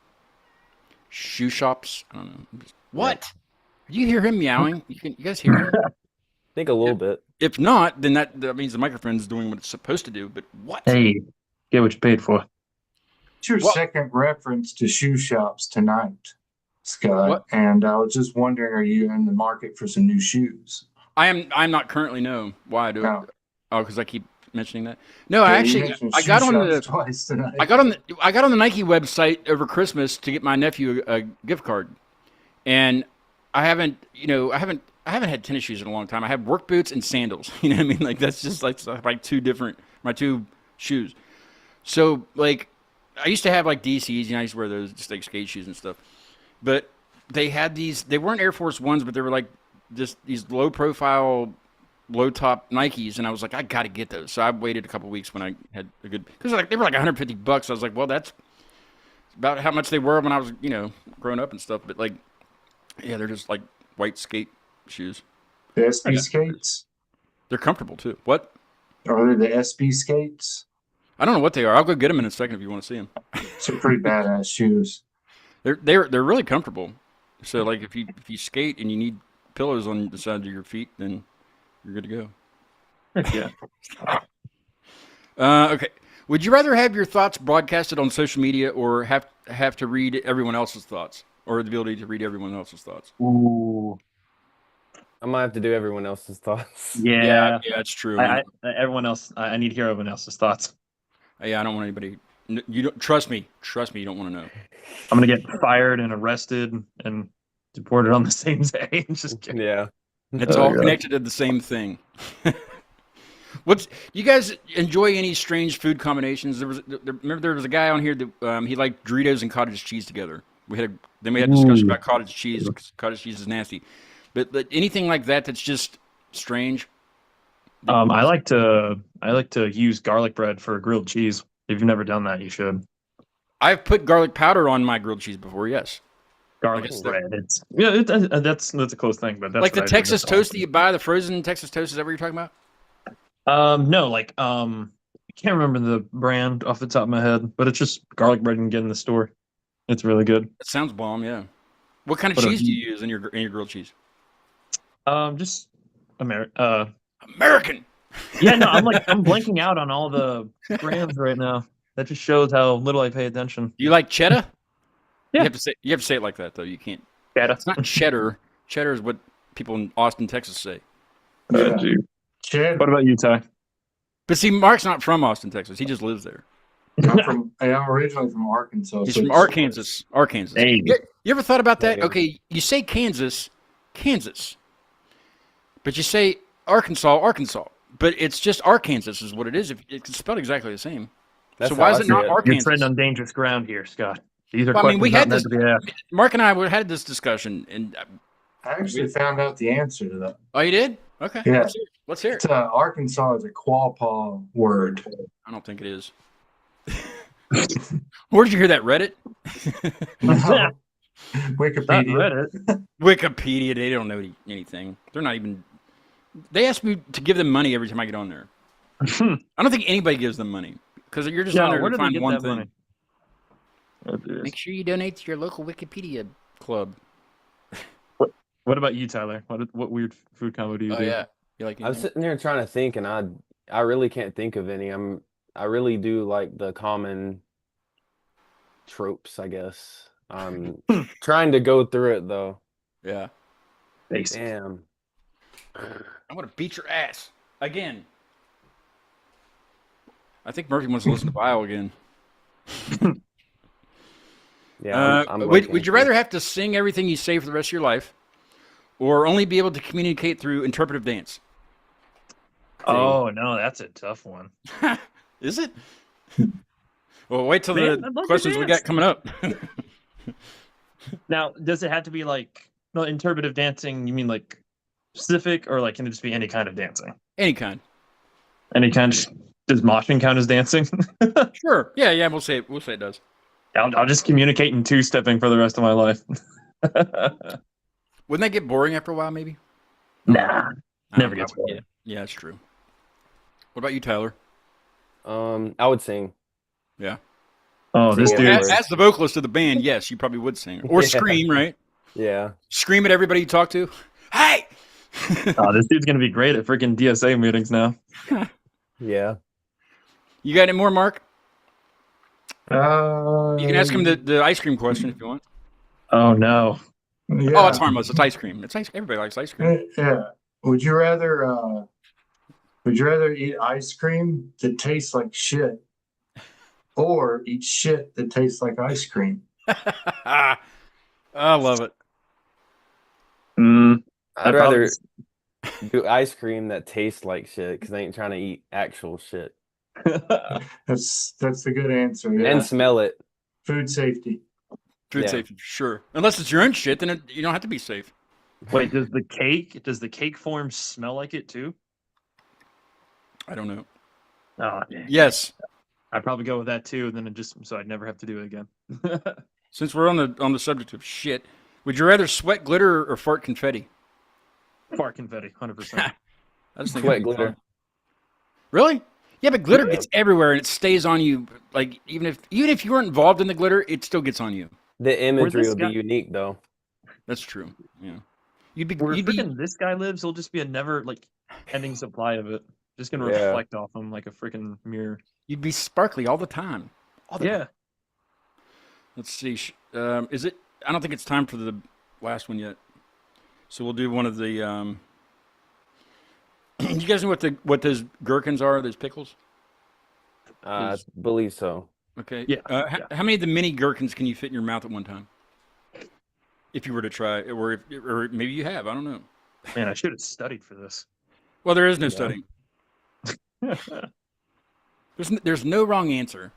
shoe shops. I don't know. What? You hear him meowing? You guys hear him? I think a little bit. If not, then that means the microphone's doing what it's supposed to do. But what? Hey, get what you paid for. What's your second reference to shoe shops tonight? Scott, What? and I was just wondering, are you in the market for some new shoes? I'm not currently. No. Why do No. it? Oh, because I keep mentioning that. No, Yeah, I you actually mentioned I shoe got on shops the twice tonight. I got on the Nike website over Christmas to get my nephew a gift card, and I haven't had tennis shoes in a long time. I have work boots and sandals. You know what I mean? Like that's just like my two shoes. So like I used to have like DCs, I used to wear those just like skate shoes and stuff. But they had these. They weren't Air Force Ones, but they were like just these low profile, low top Nikes, and I was like, I got to get those. So I waited a couple weeks when I had a good because like they were like $150. I was like, well, that's about how much they were when I was growing up and stuff. But like, yeah, they're just like white skate shoes. The SB skates? They're comfortable too. What? Are they the SB skates? I don't know what they are. I'll go get them in a second if you want to see them. Some pretty badass shoes. They're really comfortable. So like if you skate and you need pillows on the side of your feet, then you're good to go. Yeah. Okay. Would you rather have your thoughts broadcasted on social media or have to read everyone else's thoughts, or the ability to read everyone else's thoughts? Ooh. I might have to do everyone else's thoughts. Yeah. Yeah, that's true. Everyone else. I need to hear everyone else's thoughts. Yeah, I don't want anybody. You don't trust me. Trust me. You don't want to know. I'm gonna get fired and arrested and deported on the same day. Just kidding. Yeah. It's Oh, all God. connected to the same thing. You guys enjoy any strange food combinations? Remember there was a guy on here that he liked Doritos and cottage cheese together. We had a discussion about cottage cheese. 'Cause cottage cheese is nasty, but anything like that that's just strange. I like to use garlic bread for grilled cheese. If you've never done that, you should. I've put garlic powder on my grilled cheese before. Yes, Garlic guess bread. That's a close thing, but that's like the what I do. Texas That's toast that you buy, the frozen Texas toast. Is that what you're talking about? No, I can't remember the brand off the top of my head, but it's just garlic bread you can get in the store. It's really good. That sounds bomb. Yeah. What kind of What cheese a- do you use in your grilled cheese? Just American. American. Yeah, no, I'm blanking out on all the brands right now. That just shows how little I pay attention. Do you like cheddar? Yeah. You have to say it like that though. You can't. Cheddar. It's not cheddar. Cheddar is what people in Austin, Texas say. Yeah. Gee. Chad, What about you, Ty? But see, Mark's not from Austin, Texas. He just lives there. I'm originally from Arkansas. He's so from it's- Arkansas. Arkansas. Hey. You ever thought about that? Yeah. Okay, you say Kansas, but you say Arkansas. But it's just Arkansas is what it is. It's spelled exactly the same. That's so why how is I it see not it. You're Arkansas? treading on dangerous ground here, Scott. These are Well, I mean, questions we not had meant this. to be asked. Mark and I had this discussion, and I actually found out the answer to that. oh, you did? Okay. Yeah. Let's hear it. It's, Arkansas is a quapaw word. I don't think it is. Where did you hear that? Reddit? Not Wikipedia. Reddit. Wikipedia. They don't know anything. They're not even. They ask me to give them money every time I get on there. I don't think anybody gives them money because you're just on there where to do they find get one that thing. money? Oh, dear. Make sure you donate to your local Wikipedia club. What about you, Tyler? What weird food combo do you Oh do? yeah, you like? I was anything? sitting there trying to think, and I really can't think of any. I really do like the common tropes, I guess. I'm trying to go through it though. Yeah. Basic. Damn. I'm gonna beat your ass again. I think Murphy wants to listen to Vial again. Yeah. I'm would looking you for- rather have to sing everything you say for the rest of your life, or only be able to communicate through interpretive dance? Oh no, that's a tough one. Is it? Well, wait till Man, the I'd love to questions we dance. got coming up. Now, does it have to be like interpretive dancing? You mean like specific, or like can it just be any kind of dancing? Any kind. Any kind? Does moshing count as dancing? Sure. Yeah. We'll say it does. I'll just communicate in two-stepping for the rest of my life. Wouldn't that get boring after a while? Maybe. Nah, never I gets would- boring. Yeah, that's true. What about you, Tyler? I would sing. Yeah. Oh, this Yeah. dude. As the vocalist of the band, yes, you probably would sing or Yeah. scream, right? Yeah. Scream at everybody you talk to. Hey! Oh, this dude's gonna be great at freaking DSA meetings now. Yeah. You got any more, Mark? Uh, You can ask him the ice cream question if you want. Oh no. Oh, Yeah. it's harmless. It's ice cream. It's ice. Everybody likes ice cream. Yeah. Would you rather eat ice cream that tastes like shit or eat shit that tastes like ice cream? I love it. Mm, I'd I'd probably rather do ice cream that tastes like shit because I ain't trying to eat actual shit That's a good answer. Yeah. and smell it. Food safety. Food Yeah. safety, sure. Unless it's your own shit, then you don't have to be safe. Wait, does the cake form smell like it too? I don't know. Oh, Yes. I'd probably go with that too, and then so I'd never have to do it again. Since we're on the subject of shit, would you rather sweat glitter or fart confetti? Fart confetti, 100%. I just think Sweat that'd be glitter. fun. Really? Yeah, but glitter Yeah. gets everywhere and it stays on you. Like even if you weren't involved in the glitter, it still gets on you. The imagery this would be guy- unique though. That's true. Yeah. Where You'd be freaking this guy lives, he'll just be a never ending supply of it. Just gonna Yeah. reflect off him like a freaking mirror. you'd be sparkly all the time. All the time. Yeah. Let's see. Is it? I don't think it's time for the last one yet. So we'll do one of the. You guys know what those gherkins are? Those pickles. I believe so. Okay. Yeah, How many of the mini gherkins can you fit in your mouth at one time? If you were to try, or maybe you have. I don't know. Man, I should have studied for this. Well, there is no Yeah. studying. There's no wrong answer.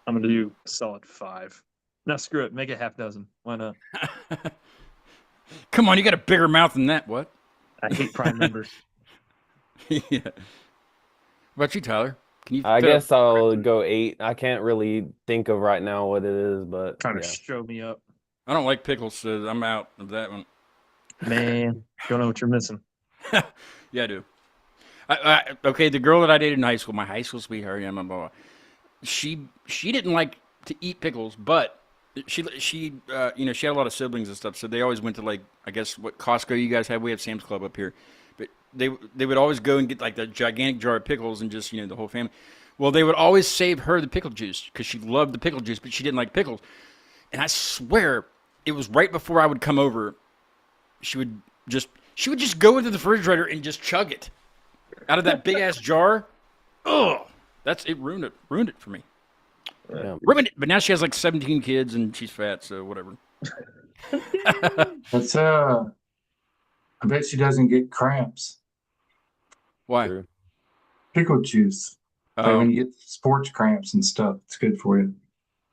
I'm gonna do a solid 5. No, screw it. Make it half dozen. Why not? Come on, you got a bigger mouth than that. What? I hate prime numbers. Yeah. What about you, Tyler? Can you? I fit a- guess I'll go 8. I can't really think of right now what it is, but Trying to yeah. show me up. I don't like pickles, so I'm out of that one. Man, don't know what you're missing. Yeah, I do. Okay, the girl that I dated in high school, my high school sweetheart, yeah, blah, blah, blah, she didn't like to eat pickles, but she she had a lot of siblings and stuff, so they always went to like I guess what Costco you guys have. We have Sam's Club up here, but they would always go and get like the gigantic jar of pickles and just the whole family. Well, they would always save her the pickle juice because she loved the pickle juice, but she didn't like pickles. And I swear it was right before I would come over. She would just go into the refrigerator and just chug it out of that big ass jar. Oh, it ruined it for me. Yeah. Ruined it. But now she has like 17 kids and she's fat, so whatever. That's I bet she doesn't get cramps. Why? True. Pickle juice. Like when Oh, you get sports cramps and stuff, it's good for you.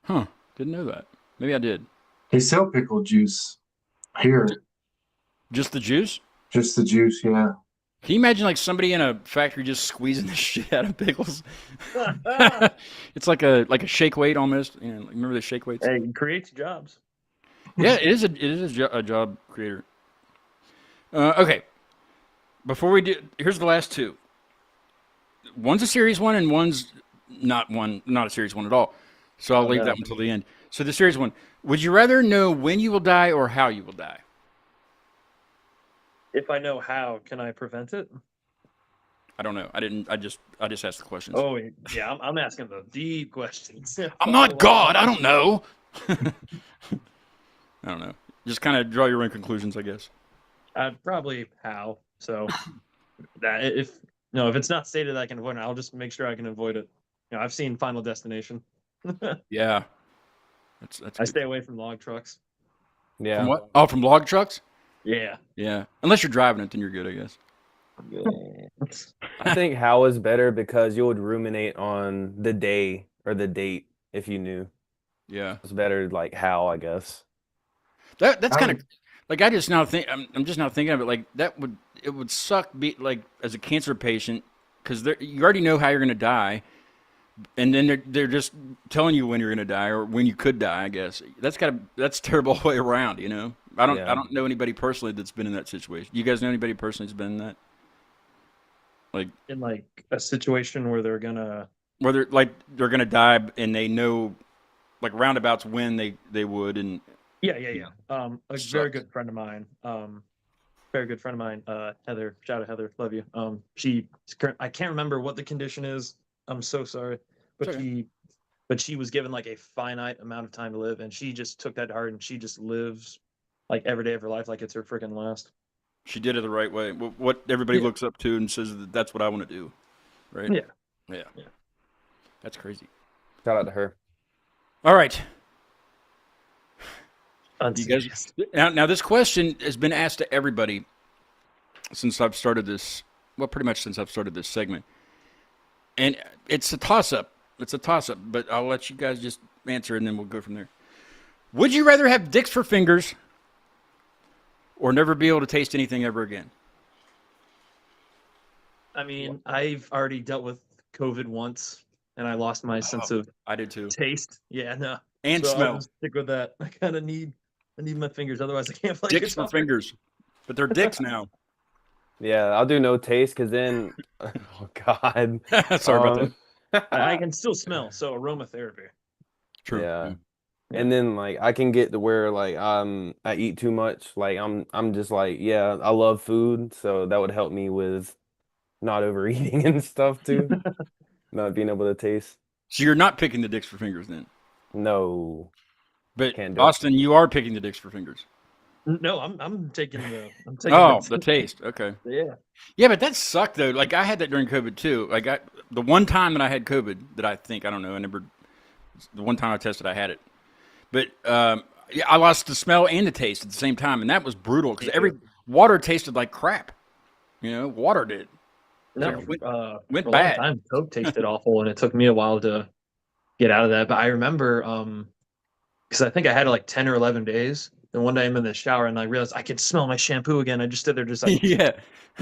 huh? Didn't know that. Maybe I did. They sell pickle juice here. Just the juice? Just the juice, yeah. Can you imagine like somebody in a factory just squeezing the shit out of pickles? It's like a shake weight almost. Remember the shake weights? Hey, it creates jobs. Yeah, it is a job creator. Okay. Before we do, here's the last two. One's a serious one, and one's not a serious one at all. So I'll leave that one until the end. So the serious one: would you rather know when you will die or how you will die? If I know how, can I prevent it? I don't know. I didn't. I just asked the questions. Oh, yeah, I'm asking the deep questions. I'm not God. I don't know. I don't know. Just kind of draw your own conclusions, I guess. I'd probably how. So that if it's not stated I can avoid it, I'll just make sure I can avoid it. I've seen Final Destination. Yeah. That's I good. stay away from log trucks. Yeah. From what? Oh, from log trucks? Yeah. Yeah. Unless you're driving it, then you're good, I guess. I think how is better because you would ruminate on the day or the date if you knew. Yeah. It's better like how, I guess. That's I kind of would- like I just now think I'm just now thinking of it like it would suck be like as a cancer patient because you already know how you're gonna die, and then they're just telling you when you're gonna die or when you could die. I guess that's terrible all the way around. I don't know anybody personally that's been in that situation. You guys know anybody personally that's been in that? Like In like a situation where they're gonna. where they're gonna die and they know like roundabouts when they would and Yeah. A very Sucks. good friend of mine. Heather. Shout out Heather. Love you. I can't remember what the condition is. I'm so sorry, but It's okay. but she was given like a finite amount of time to live, and she just took that to heart, and she just lives like every day of her life like it's her freaking last. She did it the right way. What everybody Yeah. looks up to and says that that's what I want to do, right? Yeah. Yeah. Yeah. That's crazy. Shout out to her. All right. You guys, Unserious. now this question has been asked to everybody since I've started this. Well, pretty much since I've started this segment, and it's a toss-up. It's a toss-up, but I'll let you guys just answer, and then we'll go from there. Would you rather have dicks for fingers, or never be able to taste anything ever again? I mean, I've already dealt with COVID once, and I lost my sense of I did too. taste. Yeah, no. And So I'll smell. just stick with that. I kind of need my fingers, otherwise I can't play Dicks for guitar. fingers, but they're dicks now. Yeah, I'll do no taste because then, oh God. Sorry about that. I can still smell, so aromatherapy. True. Yeah. Yeah. And then like I can get to where like I eat too much. Like I'm just like, yeah, I love food, so that would help me with not overeating and stuff too. Not being able to taste. So you're not picking the dicks for fingers then, No. but Can't do it. Austin, you are picking the dicks for fingers. No, I'm taking Oh, the taste. Okay. Yeah. Yeah, but that sucked though. Like I had that during COVID too. Like the one time that I had COVID that I don't know, the one time I tested, I had it. But yeah, I lost the smell and the taste at the same time, and that was brutal because every water tasted like crap. You know, water did. No, Like, went for a bad. long time, Coke tasted awful, and it took me a while to get out of that. But I remember, because I think I had it like 10 or 11 days. And one day I'm in the shower and I realized I could smell my shampoo again. I just stood there just like, Yeah,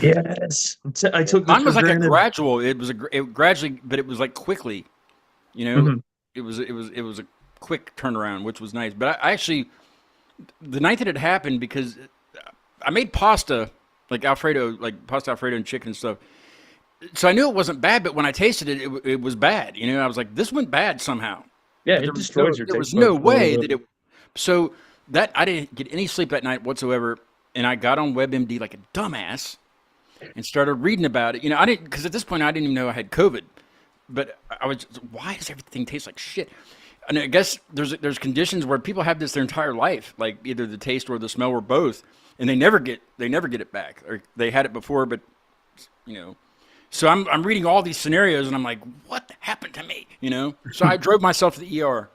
yes. I took this mine for was like a granted. gradual. It gradually, but it was like quickly. You know, Mhm. it was a quick turnaround, which was nice. But I actually, the night that it happened, because I made pasta, like Alfredo, like pasta Alfredo and chicken and stuff. So I knew it wasn't bad, but when I tasted it, it was bad. You know, I was like, this went bad somehow. Yeah, But it destroys your there taste was no buds a little way bit. that it. So that I didn't get any sleep that night whatsoever, and I got on WebMD like a dumbass and started reading about it. You know, I didn't, because at this point I didn't even know I had COVID. But I was, why does everything taste like shit? And I guess there's conditions where people have this their entire life, like either the taste or the smell or both, and they never get it back, or they had it before, but you know. So I'm reading all these scenarios, and I'm like, what happened to me? You know. So I drove myself to the ER,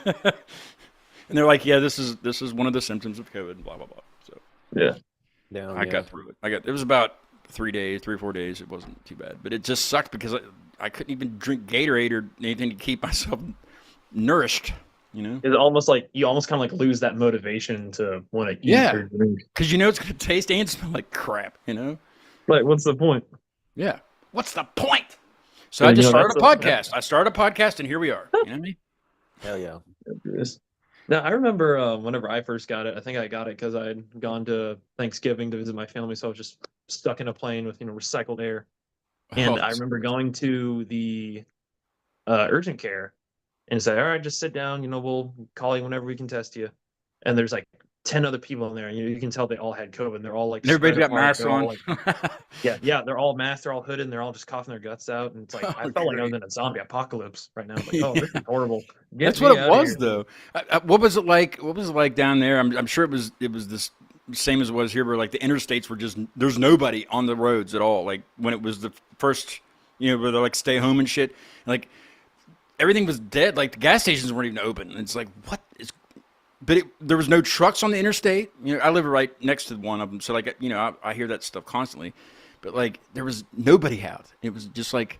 and they're like, yeah, this is one of the symptoms of COVID, blah blah blah. So Yeah. Damn, I yeah. got through it. It was about 3 or 4 days. It wasn't too bad, but it just sucked because I couldn't even drink Gatorade or anything to keep myself nourished. You know. It's almost like you almost kind of like lose that motivation to want to eat Yeah. or drink. Because you know it's going to taste and smell like crap, you know? Like, what's the point? Yeah. What's the point? So Yeah, I just you know, started a that's podcast. I started a podcast, and here we are. You know what I mean? Hell yeah. Now, I remember whenever I first got it, I think I got it because I had gone to Thanksgiving to visit my family. So I was just stuck in a plane with, recycled air. And Oh, I remember going to the urgent care and say, all right, just sit down. We'll call you whenever we can test you. And there's like 10 other people in there. And you can tell they all had COVID. And they're all like, everybody's spread got apart. masks They're all, on. like, yeah, they're all masked. They're all hooded. And they're all just coughing their guts out. And it's like, I Oh, felt like I was great. in a zombie apocalypse right now. Like, oh, this is horrible. Get That's me what it outta was, here. though. What was it like? What was it like down there? I'm sure it was this same as it was here, where like the interstates were just there's nobody on the roads at all. Like when it was the first, where they're like stay home and shit. Like everything was dead. Like the gas stations weren't even open. It's like what is? But there was no trucks on the interstate. I live right next to one of them, so like I hear that stuff constantly. But like there was nobody out. It was just like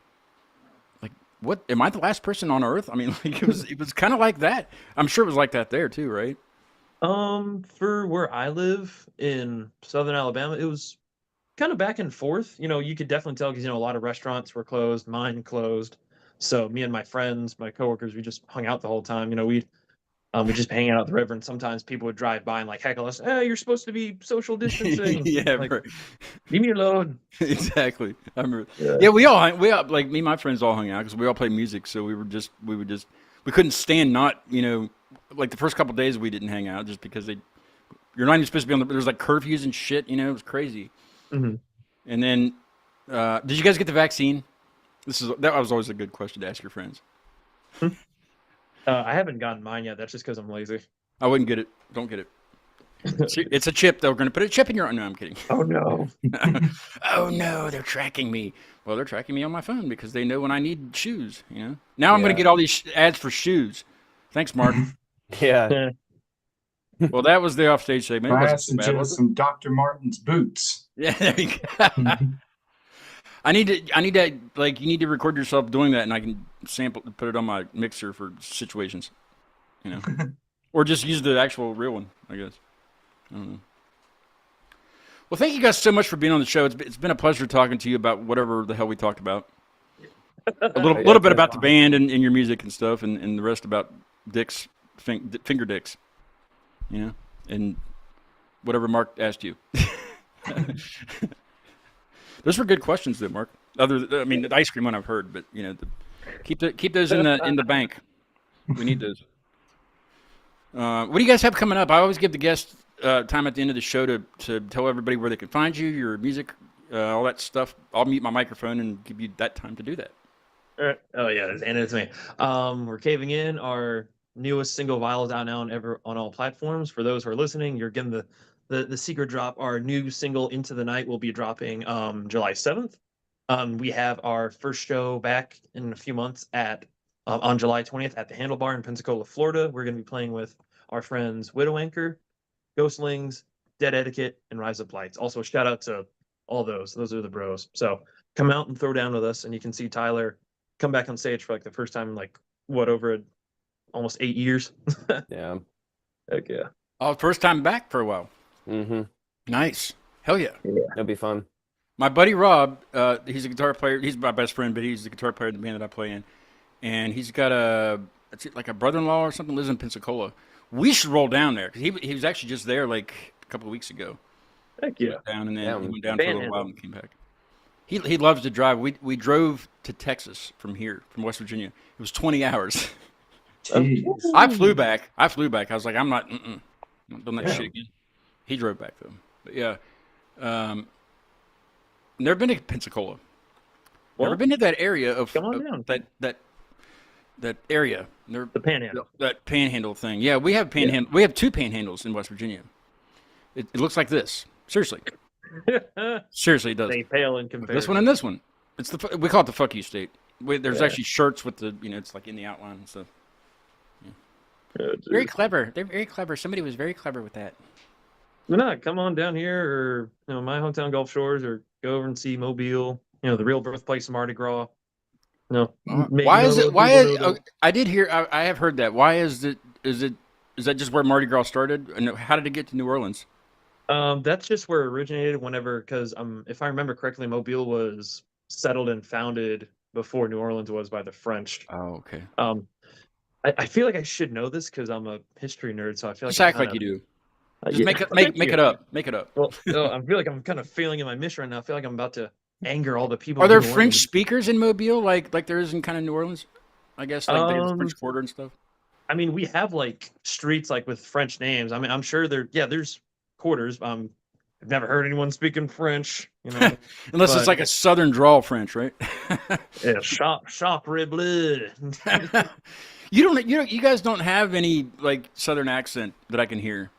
what? Am I the last person on Earth? I mean, like it was kind of like that. I'm sure it was like that there too, right? For where I live in Southern Alabama, it was kind of back and forth. You could definitely tell because a lot of restaurants were closed, mine closed. So me and my friends, my coworkers, we just hung out the whole time. We'd just hang out at the river, and sometimes people would drive by and like heckle us. Hey, you're supposed to be social distancing. Yeah, Like, right. leave me alone. Exactly. I remember. Yeah. Yeah, we all like me and my friends all hung out because we all play music, so we couldn't stand not like the first couple days we didn't hang out just because you're not even supposed to be on there's like curfews and shit. It was crazy. Mhm. And then, did you guys get the vaccine? That was always a good question to ask your friends. I haven't gotten mine yet. That's just because I'm lazy. I wouldn't get it. Don't get it. It's a chip. They're going to put a chip in your. No, I'm kidding. Oh no. Oh no, they're tracking me. Well, they're tracking me on my phone because they know when I need shoes. You know. Now I'm going to get all these ads for shoes. Thanks, Mark. Yeah. Well, that was the offstage segment. It I wasn't so bad, was suggest it? some Dr. Martin's boots. Yeah, there you go. I need to like you need to record yourself doing that, and I can sample, put it on my mixer for situations, you know, or just use the actual real one, I guess. I don't know. Well, thank you guys so much for being on the show. It's been a pleasure talking to you about whatever the hell we talked about. A little bit about the band and your music and stuff, and the rest about dicks, finger dicks, you know, and whatever Mark asked you. Those were good questions, though, Mark. I mean, the ice cream one I've heard, but you know, keep those in the bank. We need those. What do you guys have coming up? I always give the guests time at the end of the show to tell everybody where they can find you, your music, all that stuff. I'll mute my microphone and give you that time to do that. Oh yeah, and it's me. We're caving in. Our newest single, "Vial," is out now on all platforms. For those who are listening, you're getting the secret drop. Our new single, "Into the Night," will be dropping July 7th. We have our first show back in a few months on July 20th at the Handlebar in Pensacola, Florida. We're going to be playing with our friends Widow Anchor, Ghostlings, Dead Etiquette, and Rise Up Lights. Also, shout out to all those. Those are the bros. So come out and throw down with us, and you can see Tyler come back on stage for like the first time in like almost 8 years. Yeah. Heck yeah. Oh, first time back for a while. Mm-hmm. Nice. Hell yeah. It'll be fun. My buddy Rob, he's a guitar player. He's my best friend, but he's the guitar player in the band that I play in. And he's got like a brother-in-law or something lives in Pensacola. We should roll down there because he was actually just there like a couple of weeks ago. Heck yeah. Went down and then Yeah, he went down for a little Panhandle. while and came back. He loves to drive. We drove to Texas from West Virginia. It was 20 hours. Jeez. I flew back. I was like, I'm not doing that shit again. He drove back though. But yeah, never been to Pensacola. Well, Never been to that area of come on down. that area. The Panhandle. That panhandle thing. Yeah, we have panhandle. We have two panhandles in West Virginia. It looks like this. Seriously, seriously, it does. They pale in comparison. This one and this one. We call it the fuck you state. There's actually shirts with it's like in the outline and stuff. Oh, Very clever. They're very clever. Somebody was very clever with that. No, come on down here, or my hometown Gulf Shores, or go over and see Mobile. The real birthplace of Mardi Gras. No, Why is it? Why is? I did hear. I have heard that. Why is it? Is that just where Mardi Gras started? And how did it get to New Orleans? That's just where it originated. Because if I remember correctly, Mobile was settled and founded before New Orleans was by the French. Oh, okay. I feel like I should know this because I'm a history nerd, so I feel like Just act like you do. Just yeah. make Thank it up. Make it up. Well, I feel like I'm kind of failing in my mission right now. I feel like I'm about to anger all the people. Are there in New French Orleans. speakers in Mobile, like there is in kind of New Orleans? I guess like the French Quarter and stuff. I mean, we have like streets like with French names. I mean, I'm sure there's quarters. I've never heard anyone speaking French. Unless it's like a Southern drawl French, right? Yeah, shop red blood. You guys don't have any like Southern accent that I can hear.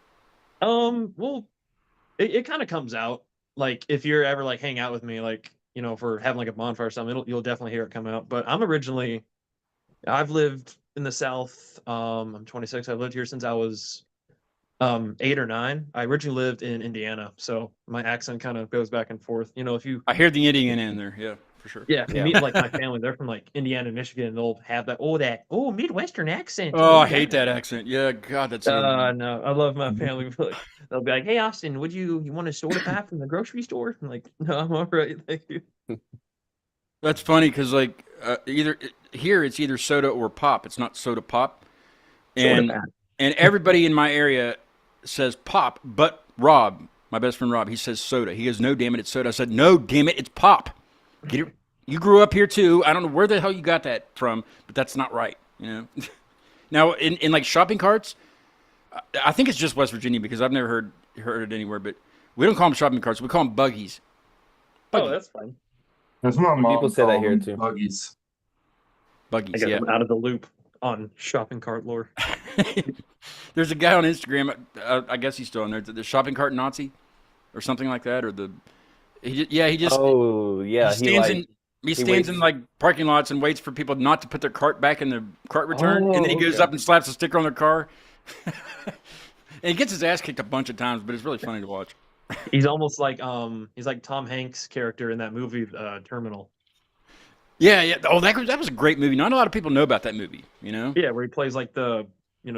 Well, it kind of comes out. Like if you're ever like hang out with me, like if we're having like a bonfire or something, you'll definitely hear it come out. But I've lived in the South. I'm 26. I've lived here since I was 8 or 9. I originally lived in Indiana, so my accent kind of goes back and forth. If you I hear the Indian in there, yeah, for sure. yeah, if you meet like my family, they're from like Indiana and Michigan, they'll have that Midwestern accent. Oh, I hate that accent. Yeah, God, that's. No, I love my family. But they'll be like, "Hey, Austin, would you want a soda pop from the grocery store?" I'm like, "No, I'm all right, thank you." That's funny because like here it's either soda or pop. It's not soda pop, and everybody in my area says pop, but Rob, my best friend Rob, he says soda. He goes, "No, damn it, it's soda." I said, "No, damn it, it's pop." Get it? You grew up here too. I don't know where the hell you got that from, but that's not right. Now in like shopping carts, I think it's just West Virginia because I've never heard it anywhere. But we don't call them shopping carts. We call them buggies. Oh, that's fine. That's my mom. People say that here called too. Buggies. I Buggies, guess yeah. I'm out of the loop. on shopping cart lore. There's a guy on Instagram. I guess he's still on there. The shopping cart Nazi, or something like that, or the he just Oh yeah, he stands in he stands in waits. like parking lots and waits for people not to put their cart back in the cart return, and then he Oh, goes okay. up and slaps a sticker on their car. And he gets his ass kicked a bunch of times, but it's really funny to watch. He's almost like he's like Tom Hanks' character in that movie Terminal. Yeah, yeah. Oh, that was a great movie. Not a lot of people know about that movie. You know, Yeah, where he plays like the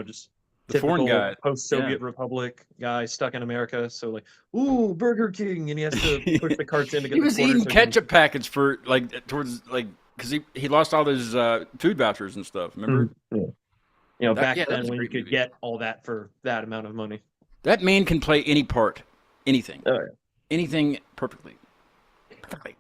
just the foreign typical guy. post-Soviet Republic guy stuck in America. So like, ooh, Burger King, and he has to push the carts in to get He the was quarters eating so he can- ketchup packets for like towards like because he lost all his food vouchers and stuff. Remember? Yeah. You know, back That then was a when you great could movie. get all that for that amount of money. That man can play any part, anything, Oh, yeah. anything perfectly. Perfectly.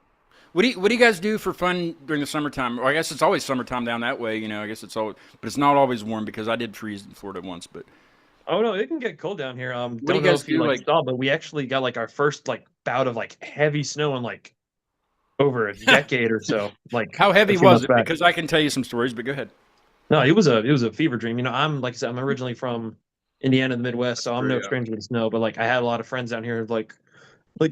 What do you guys do for fun during the summertime? Well, I guess it's always summertime down that way. You know, I guess it's always, but it's not always warm because I did freeze in Florida once. But Oh no, it can get cold down here. do you Don't know guys if you do, like like- saw, but we actually got like our first like bout of like heavy snow in like over a decade or so. Like how heavy a few was months it? back. Because I can tell you some stories. But go ahead. No, it was a fever dream. You know, I'm like I said, I'm originally from Indiana, the Midwest, so I'm no true, yeah. stranger to snow. But like, I had a lot of friends down here, like,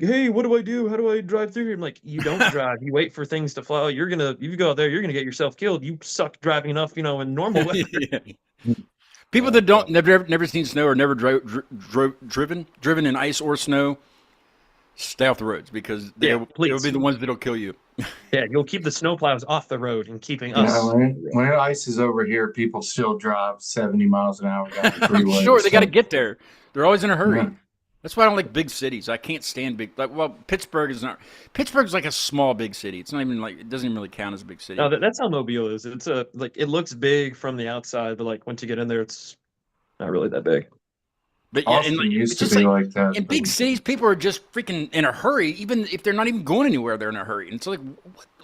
hey, what do I do? How do I drive through here? I'm like, you don't drive. You wait for things to flow. You go out there, you're gonna get yourself killed. You suck driving enough, in normal weather. Yeah. People that don't never seen snow or never driven in ice or snow, stay off the roads because they'll please. be the ones that'll kill you. Yeah, you'll keep the snowplows off the road and keeping You us. know, when it ices over here, people still drive 70 miles an hour down the I'm freeway. sure they got to so- get there. They're always in a hurry. Yeah. That's why I don't like big cities. I can't stand big. Pittsburgh is not. Pittsburgh's like a small big city. It's not even like it doesn't even really count as a big city. No, that's how Mobile is. It's it looks big from the outside, but like once you get in there, it's not really that big. But yeah, Austin and used it's to just be like like that. in big cities, people are just freaking in a hurry. Even if they're not even going anywhere, they're in a hurry. And it's like,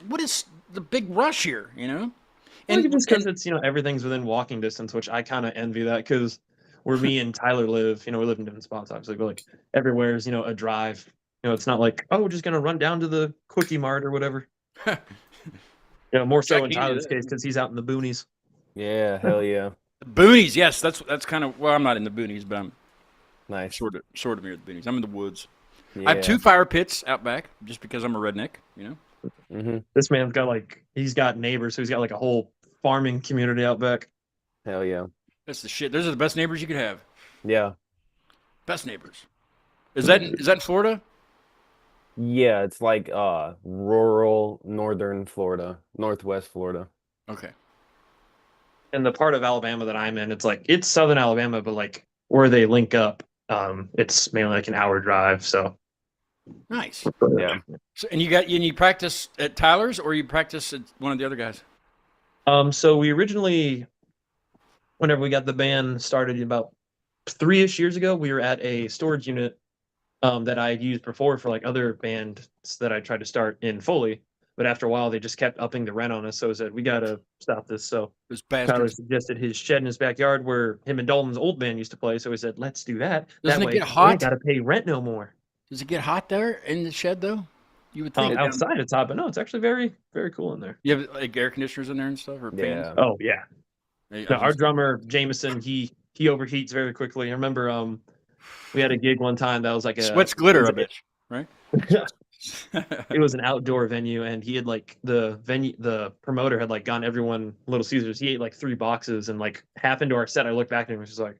what is the big rush here? You know? And just because it's everything's within walking distance, which I kind of envy that because where me and Tyler live, we live in different spots obviously, but like everywhere's a drive. It's not like we're just gonna run down to the Quickie Mart or whatever. More so I in can't do Tyler's that. case because he's out in the boonies. Yeah, hell yeah, boonies. Yes, that's kind of. Well, I'm not in the boonies, but I'm nice. sort of near the boonies. I'm in the woods. Yeah. I have 2 fire pits out back, just because I'm a redneck. Mm-hmm. This man's got he's got neighbors, so he's got like a whole farming community out back. Hell yeah, That's the shit. Those are the best neighbors you could have. yeah, Best neighbors. Is that in Florida? yeah. It's like rural northern Florida, northwest Florida. Okay. And the part of Alabama that I'm in, it's southern Alabama, but like where they link up, it's mainly like an hour drive. So Nice. Yeah. So, and you practice at Tyler's or you practice at one of the other guys? So we originally, whenever we got the band started about 3-ish years ago, we were at a storage unit that I had used before for like other bands that I tried to start in Foley. But after a while, they just kept upping the rent on us. So I said, we got to stop this. So Those Tyler bastards. suggested his shed in his backyard where him and Dalton's old band used to play. So we said, let's do that. Doesn't that it way, get we hot? ain't got to pay rent no more. Does it get hot there in the shed though? You would think. Outside it's hot, but no, it's actually very, very cool in there. You have like air conditioners in there and stuff or fans? Yeah. Oh yeah. I No, our just- drummer Jameson, he overheats very quickly. I remember we had a gig one time that was like a sweats glitter, I it bet. Right? it was an outdoor venue, and he had like the promoter had like gone everyone Little Caesars. He ate like 3 boxes, and like half into our set, I looked back at him and was just like,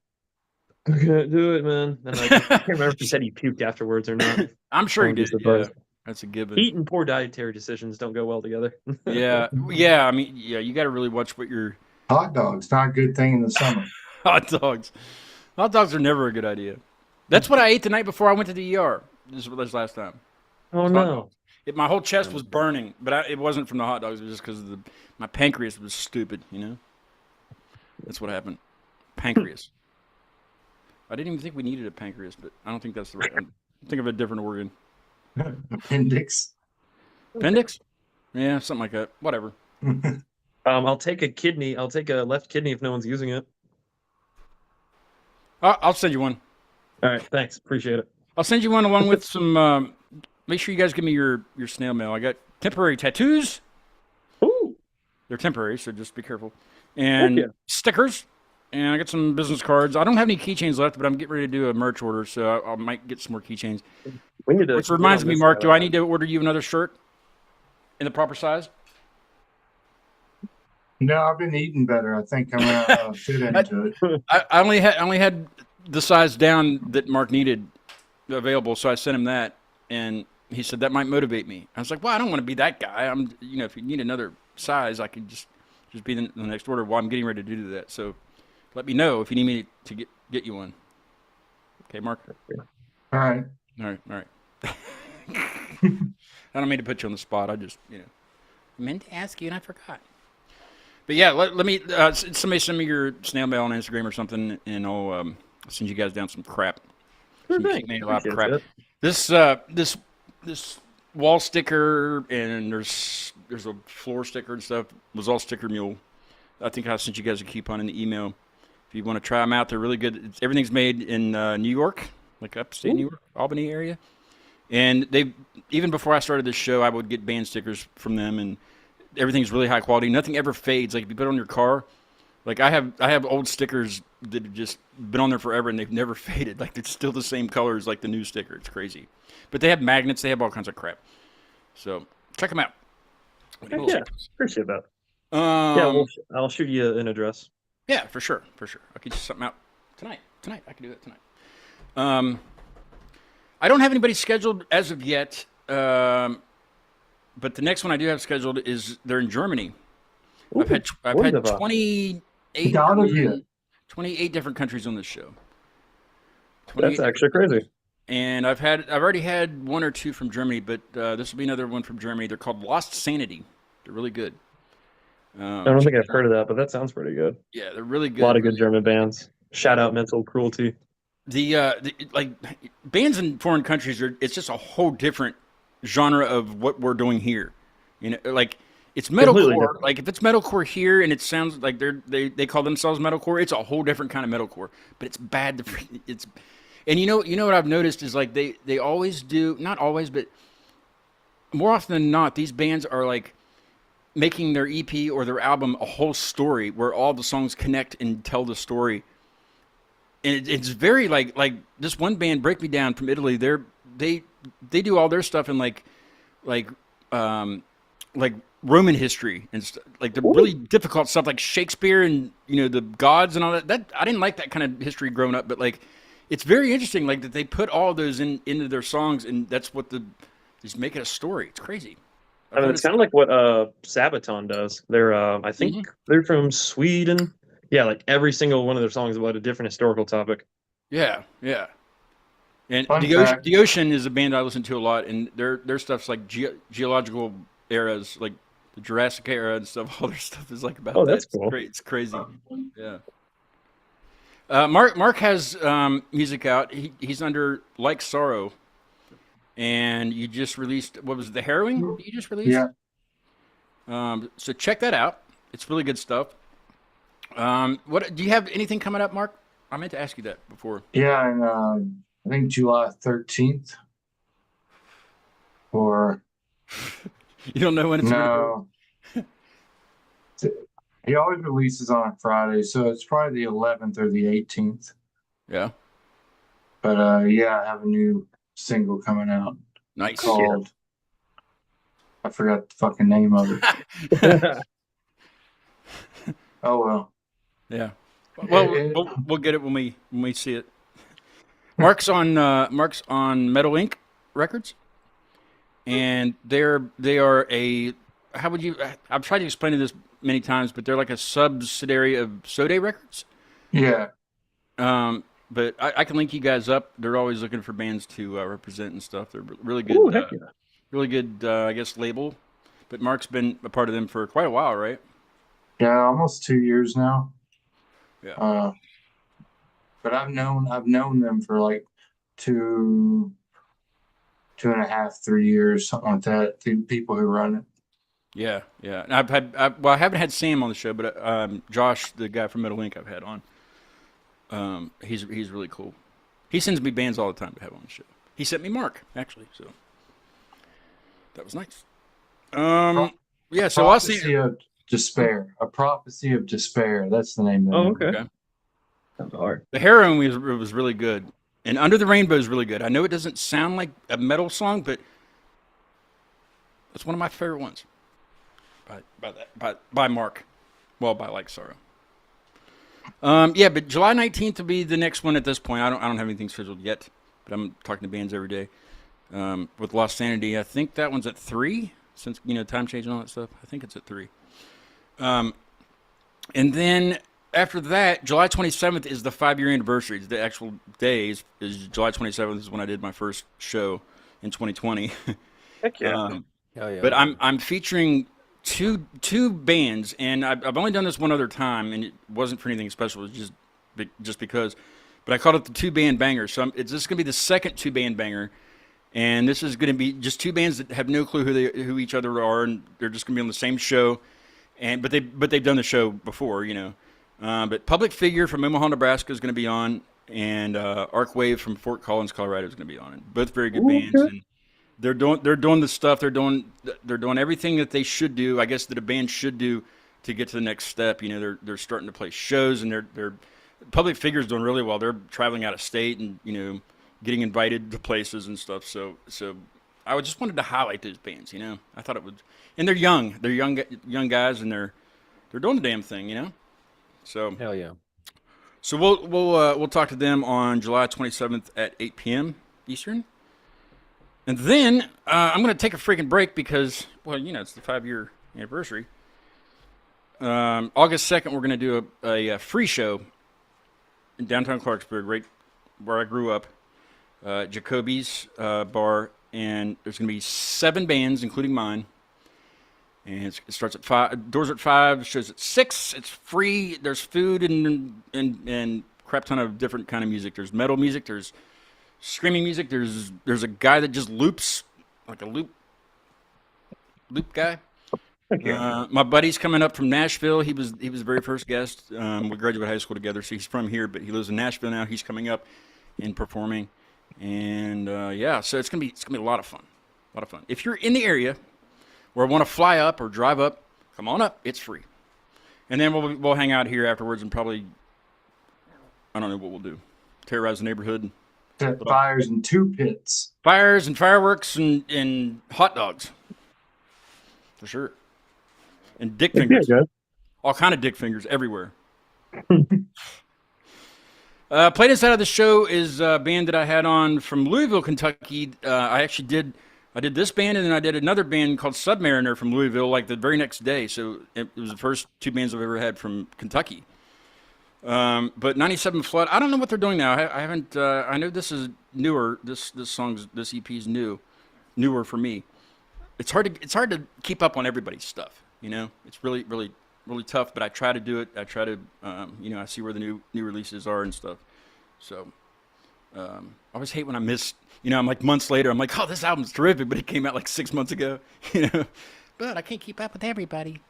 I can't do it, man. And I can't remember if he said he puked afterwards or not. I'm sure he did. Just the Yeah, buzz. that's a given. Heat and poor dietary decisions don't go well together. Yeah, yeah. I mean, yeah. You got to really watch what your Hot dogs, not a good thing in the summer. hot dogs. Hot dogs are never a good idea. That's what I ate the night before I went to the ER. This last time. Oh Hot no. dogs. My whole chest was burning, but it wasn't from the hot dogs. It was just because my pancreas was stupid. That's what happened. Pancreas. I didn't even think we needed a pancreas, but I don't think that's the right. Think of a different organ. Appendix. Appendix? Yeah, something like that. Whatever. I'll take a kidney. I'll take a left kidney if no one's using it. I'll send you one. All right, thanks. Appreciate it. I'll send you one along with some. Make sure you guys give me your snail mail. I got temporary tattoos. Ooh. They're temporary, so just be careful. and yeah. stickers. And I got some business cards. I don't have any keychains left, but I'm getting ready to do a merch order, so I might get some more keychains. We need to Which get reminds on me, this Mark, side do of I that. need to order you another shirt in the proper size? No, I've been eating better. I think I'm gonna fit into it. I only had the size down that Mark needed available, so I sent him that, and he said that might motivate me. I was like, well, I don't want to be that guy. If you need another size, I could just be the next order while I'm getting ready to do that. So let me know if you need me to get you one. Okay, Mark. All right. All right. I don't mean to put you on the spot. I just meant to ask you and I forgot. But yeah, let me somebody send me your snail mail on Instagram or something, and I'll send you guys down some crap. Sure Some thing. Keep Manual Live Appreciate crap. that. This wall sticker and there's a floor sticker and stuff was all Sticker Mule. I think I sent you guys a coupon in the email. If you want to try them out, they're really good. Everything's made in New York, like upstate New York, Albany area. And they even before I started this show, I would get band stickers from them, and everything's really high quality. Nothing ever fades. Like if you put it on your car, like I have old stickers that have just been on there forever and they've never faded. Like it's still the same colors like the new sticker. It's crazy. But they have magnets. They have all kinds of crap. So check them out. Heck yeah, appreciate that. Um, I'll shoot you an address. yeah, for sure. I'll get you something out tonight. I can do that tonight. I don't have anybody scheduled as of yet. But the next one I do have scheduled is they're in Germany. I've had wunderbar. 28 Out of here. 28 different countries on this show. That's 28 actually crazy. And I've already had one or two from Germany, but this will be another one from Germany. They're called Lost Sanity. They're really good. I don't think I've heard of that, but that sounds pretty good. Yeah, they're really good. A lot of good German bands. Shout out Mental Cruelty. Like bands in foreign countries it's just a whole different genre of what we're doing here. Like it's Completely metalcore. different. Like if it's metalcore here and it sounds like they call themselves metalcore, it's a whole different kind of metalcore. But it's bad. And you know what I've noticed is like they always do, not always, but more often than not, these bands are like making their EP or their album a whole story where all the songs connect and tell the story. And it's very like this one band, Break Me Down from Italy. They do all their stuff in like Roman history and like the really difficult stuff like Shakespeare and the gods and all that. That I didn't like that kind of history growing up, but like it's very interesting like that they put all of those into their songs, and that's what just make it a story. It's crazy. I mean, it's kind of like what Sabaton does. They're I think they're from Sweden. Yeah, like every single one of their songs is about a different historical topic. Yeah. And Fun the fact. Ocean is a band I listen to a lot, and their stuff's like geological eras, like the Jurassic era and stuff. All their stuff is like about that. That's cool. It's crazy. Yeah. Mark has music out. He's under Like Sorrow, and you just released what was it, The Harrowing? You just released. Yeah. So check that out. It's really good stuff. What do you have anything coming up, Mark? I meant to ask you that before. Yeah, and I think July 13th. Or You don't know when it's no. He always releases on a Friday, so it's probably the 11th or the 18th. Yeah. But yeah, I have a new single coming out Nice. called I forgot the fucking name of it. Oh well. Yeah. Well, It- we'll get it when we see it. Mark's on Metal Inc. Records, and they are a how would you? I've tried to explain this many times, but they're like a subsidiary of Sode Records. Yeah. But I can link you guys up. They're always looking for bands to represent and stuff. They're really good. Ooh, heck yeah. Really good, I guess, label. But Mark's been a part of them for quite a while, right? Yeah, almost 2 years now. Yeah. But I've known them for like 2.5, 3 years, something like that. The people who run it. Yeah. And I haven't had Sam on the show, but Josh, the guy from Metal Inc. I've had on. He's really cool. He sends me bands all the time to have on the show. He sent me Mark, actually, so that was nice. Yeah, so I'll see. Despair. A Prophecy of Despair. That's the name of it. Oh, okay. Okay. That's hard. The Heroine was really good, and Under the Rainbow is really good. I know it doesn't sound like a metal song, but it's one of my favorite ones. By Mark, well, by Like Sorrow. Yeah, but July 19th will be the next one. At this point, I don't have anything scheduled yet, but I'm talking to bands every day. With Lost Sanity, I think that one's at 3, since time change and all that stuff. I think it's at 3. And then after that, July 27th is the 5-year anniversary. The actual day is July 27th is when I did my first show in 2020. Heck yeah. Hell yeah. But I'm featuring two bands, and I've only done this one other time, and it wasn't for anything special. It was just because. But I called it the 2-band banger. So this is going to be the second 2-band banger, and this is going to be just 2 bands that have no clue who each other are, and they're just going to be on the same show. But they've done the show before, But Public Figure from Omaha, Nebraska is going to be on, and Arcwave from Fort Collins, Colorado is going to be on. And both very good bands, and they're doing the stuff. They're doing everything that they should do. I guess that a band should do to get to the next step. They're starting to play shows, and they're Public Figure is doing really well. They're traveling out of state and getting invited to places and stuff. So I just wanted to highlight those bands. I thought it would, and they're young. They're young guys, and they're doing the damn thing. So Hell yeah. So we'll talk to them on July 27th at 8 p.m. Eastern. And then I'm going to take a freaking break because, it's the 5-year anniversary. August 2nd, we're going to do a free show in downtown Clarksburg, right where I grew up, Jacoby's bar. And there's going to be 7 bands, including mine. And it starts at 5. Doors at 5. Shows at 6. It's free. There's food and crap ton of different kind of music. There's metal music. There's screaming music. There's a guy that just loops, like a loop guy. My buddy's coming up from Nashville. He was the very first guest. We graduated high school together, so he's from here, but he lives in Nashville now. He's coming up and performing, and so it's gonna be a lot of fun. If you're in the area or want to fly up or drive up, come on up. It's free, and then we'll hang out here afterwards and probably, I don't know what we'll do, terrorize the neighborhood. Set fires in 2 pits. Fires and fireworks and hot dogs. For sure. And dick fingers. Yeah, All kind of dick fingers everywhere. Played inside of the show is a band that I had on from Louisville, Kentucky. I did this band, and then I did another band called Submariner from Louisville like the very next day. So it was the first 2 bands I've ever had from Kentucky. But 97 Flood, I don't know what they're doing now. I haven't. I know this is newer. This EP is newer for me. It's hard to keep up on everybody's stuff. It's really tough. But I try to do it. I try to. I see where the new releases are and stuff. So I always hate when I miss. I'm like months later. I'm like, oh, this album's terrific, but it came out like 6 months ago. But I can't keep up with everybody.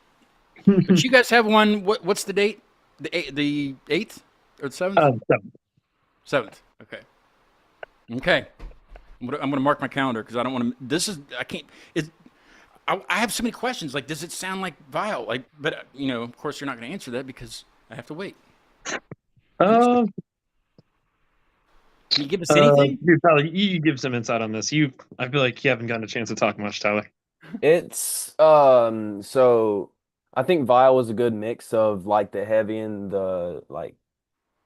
But you guys have one. What's the date? The 8th or the 7th? 7th. Okay. I'm gonna mark my calendar because I don't want to. I can't. I have so many questions. Like, does it sound like Vial? But of course, you're not going to answer that because I have to wait. Can you give us anything? Tyler, you give some insight on this. I feel like you haven't gotten a chance to talk much, Tyler. It's so I think Vial was a good mix of like the heavy and the like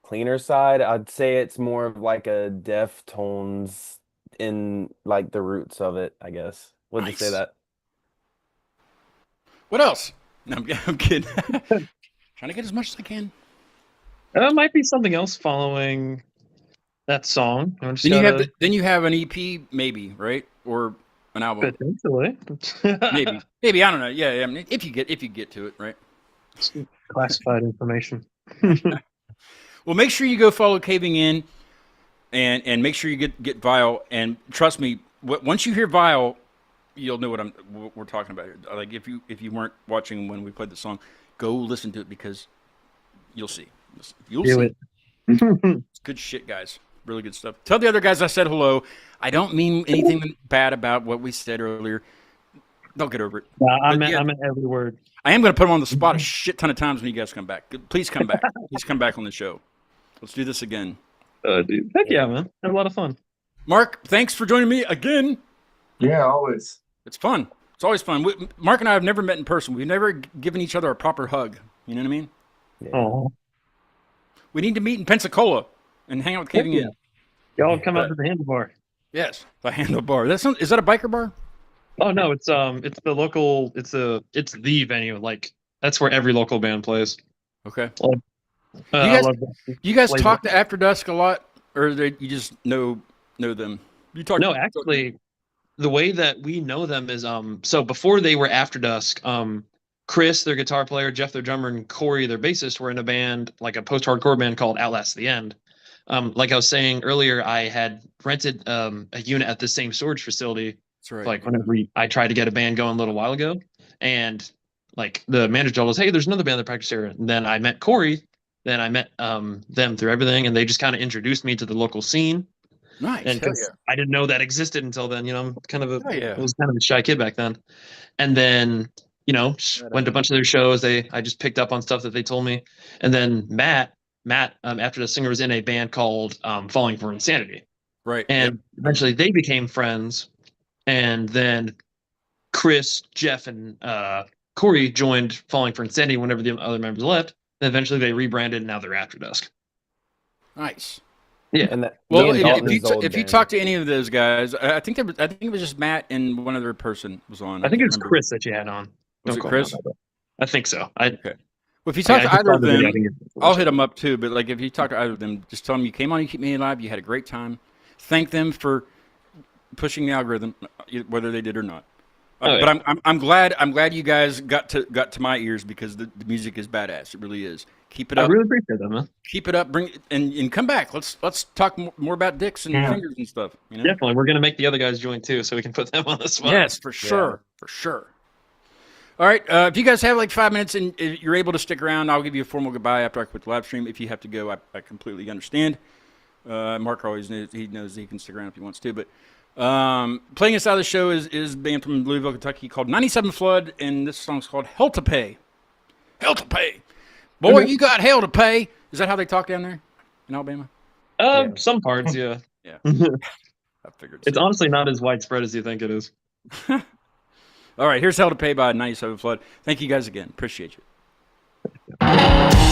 cleaner side. I'd say it's more of like a Deftones in like the roots of it, I guess. Would you say that? What else? No, I'm kidding. Trying to get as much as I can. That might be something else following that song. Then you have an EP, maybe, right? Or an album. Potentially. Maybe I don't know. Yeah. I mean, if you get to it, right? Classified information. Well, make sure you go follow Caving In, and make sure you get Vial. And trust me, once you hear Vial, you'll know what we're talking about here. Like if you weren't watching when we played the song, go listen to it because you'll see. You'll see. It's good shit, guys. Really good stuff. Tell the other guys I said hello. I don't mean anything bad about what we said earlier. They'll get over it. I But meant yeah. I meant every word. I am going to put them on the spot a shit ton of times when you guys come back. Please come back. Please come back on the show. Let's do this again. Dude. Heck yeah, man. Had a lot of fun. Mark, thanks for joining me again. Yeah, always. It's fun. It's always fun. Mark and I have never met in person. We've never given each other a proper hug. You know what I mean? Oh, We need to meet in Pensacola and hang out with Caving In. y'all come out to the handlebar. Yes, the Handlebar. Is that a biker bar? Oh no, it's the local. It's the venue. Like that's where every local band plays. Okay. I love that. You guys Plays talk to After Dusk a lot, or you just know them? You talk. No, actually, the way that we know them is so before they were After Dusk, Chris, their guitar player, Jeff, their drummer, and Corey, their bassist, were in a band, like a post-hardcore band called Outlast the End. Like I was saying earlier, I had rented a unit at the same storage facility. That's right. Like whenever I tried to get a band going a little while ago, and like the manager told us, "Hey, there's another band that practice here." And then I met Corey. Then I met them through everything, and they just kind of introduced me to the local scene. Nice. And Hell yeah. I didn't know that existed until then. You know, I'm kind of Hell yeah. I was kind of a shy kid back then. And then went to a bunch of their shows. I just picked up on stuff that they told me. And then Matt, after the singer, was in a band called Falling for Insanity. Right. And eventually they became friends. And then Chris, Jeff, and Corey joined Falling for Insanity whenever the other members left. And eventually they rebranded, and now they're After Dusk. Nice. Yeah. And that, Well, me and Dalton's old if you band. talk to any of those guys, I think it was just Matt and one other person was on. I think it was can't remember. Chris that you had on. Was Don't it quote me Chris? on that, but I think so. Okay. Well, if you talk I to just either saw of the video. them, I think it's- I'll hit them up too. But like, if you talk to either of them, just tell them you came on, you keep me alive. You had a great time. Thank them for pushing the algorithm, whether they did or not. Oh, yeah. But I'm glad you guys got to my ears because the music is badass. It really is. Keep it I up. really appreciate that, man. Keep it up. Bring and come back. Let's talk more about dicks and fingers and stuff. You know? Definitely. We're gonna make the other guys join too, so we can put them on the spot. Yes, for sure. For sure. All right. If you guys have like 5 minutes and you're able to stick around, I'll give you a formal goodbye after I quit the live stream. If you have to go, I completely understand. Mark always knows he can stick around if he wants to. But playing us out of the show is a band from Louisville, Kentucky called 97 Flood, and this song's called Hell to Pay. Hell to Pay. Boy, you got hell to pay. Is that how they talk down there in Alabama? Some parts, yeah. Yeah. I figured It's so. honestly not as widespread as you think it is. All right, here's Hell to Pay by 97 Flood. Thank you guys again. Appreciate you.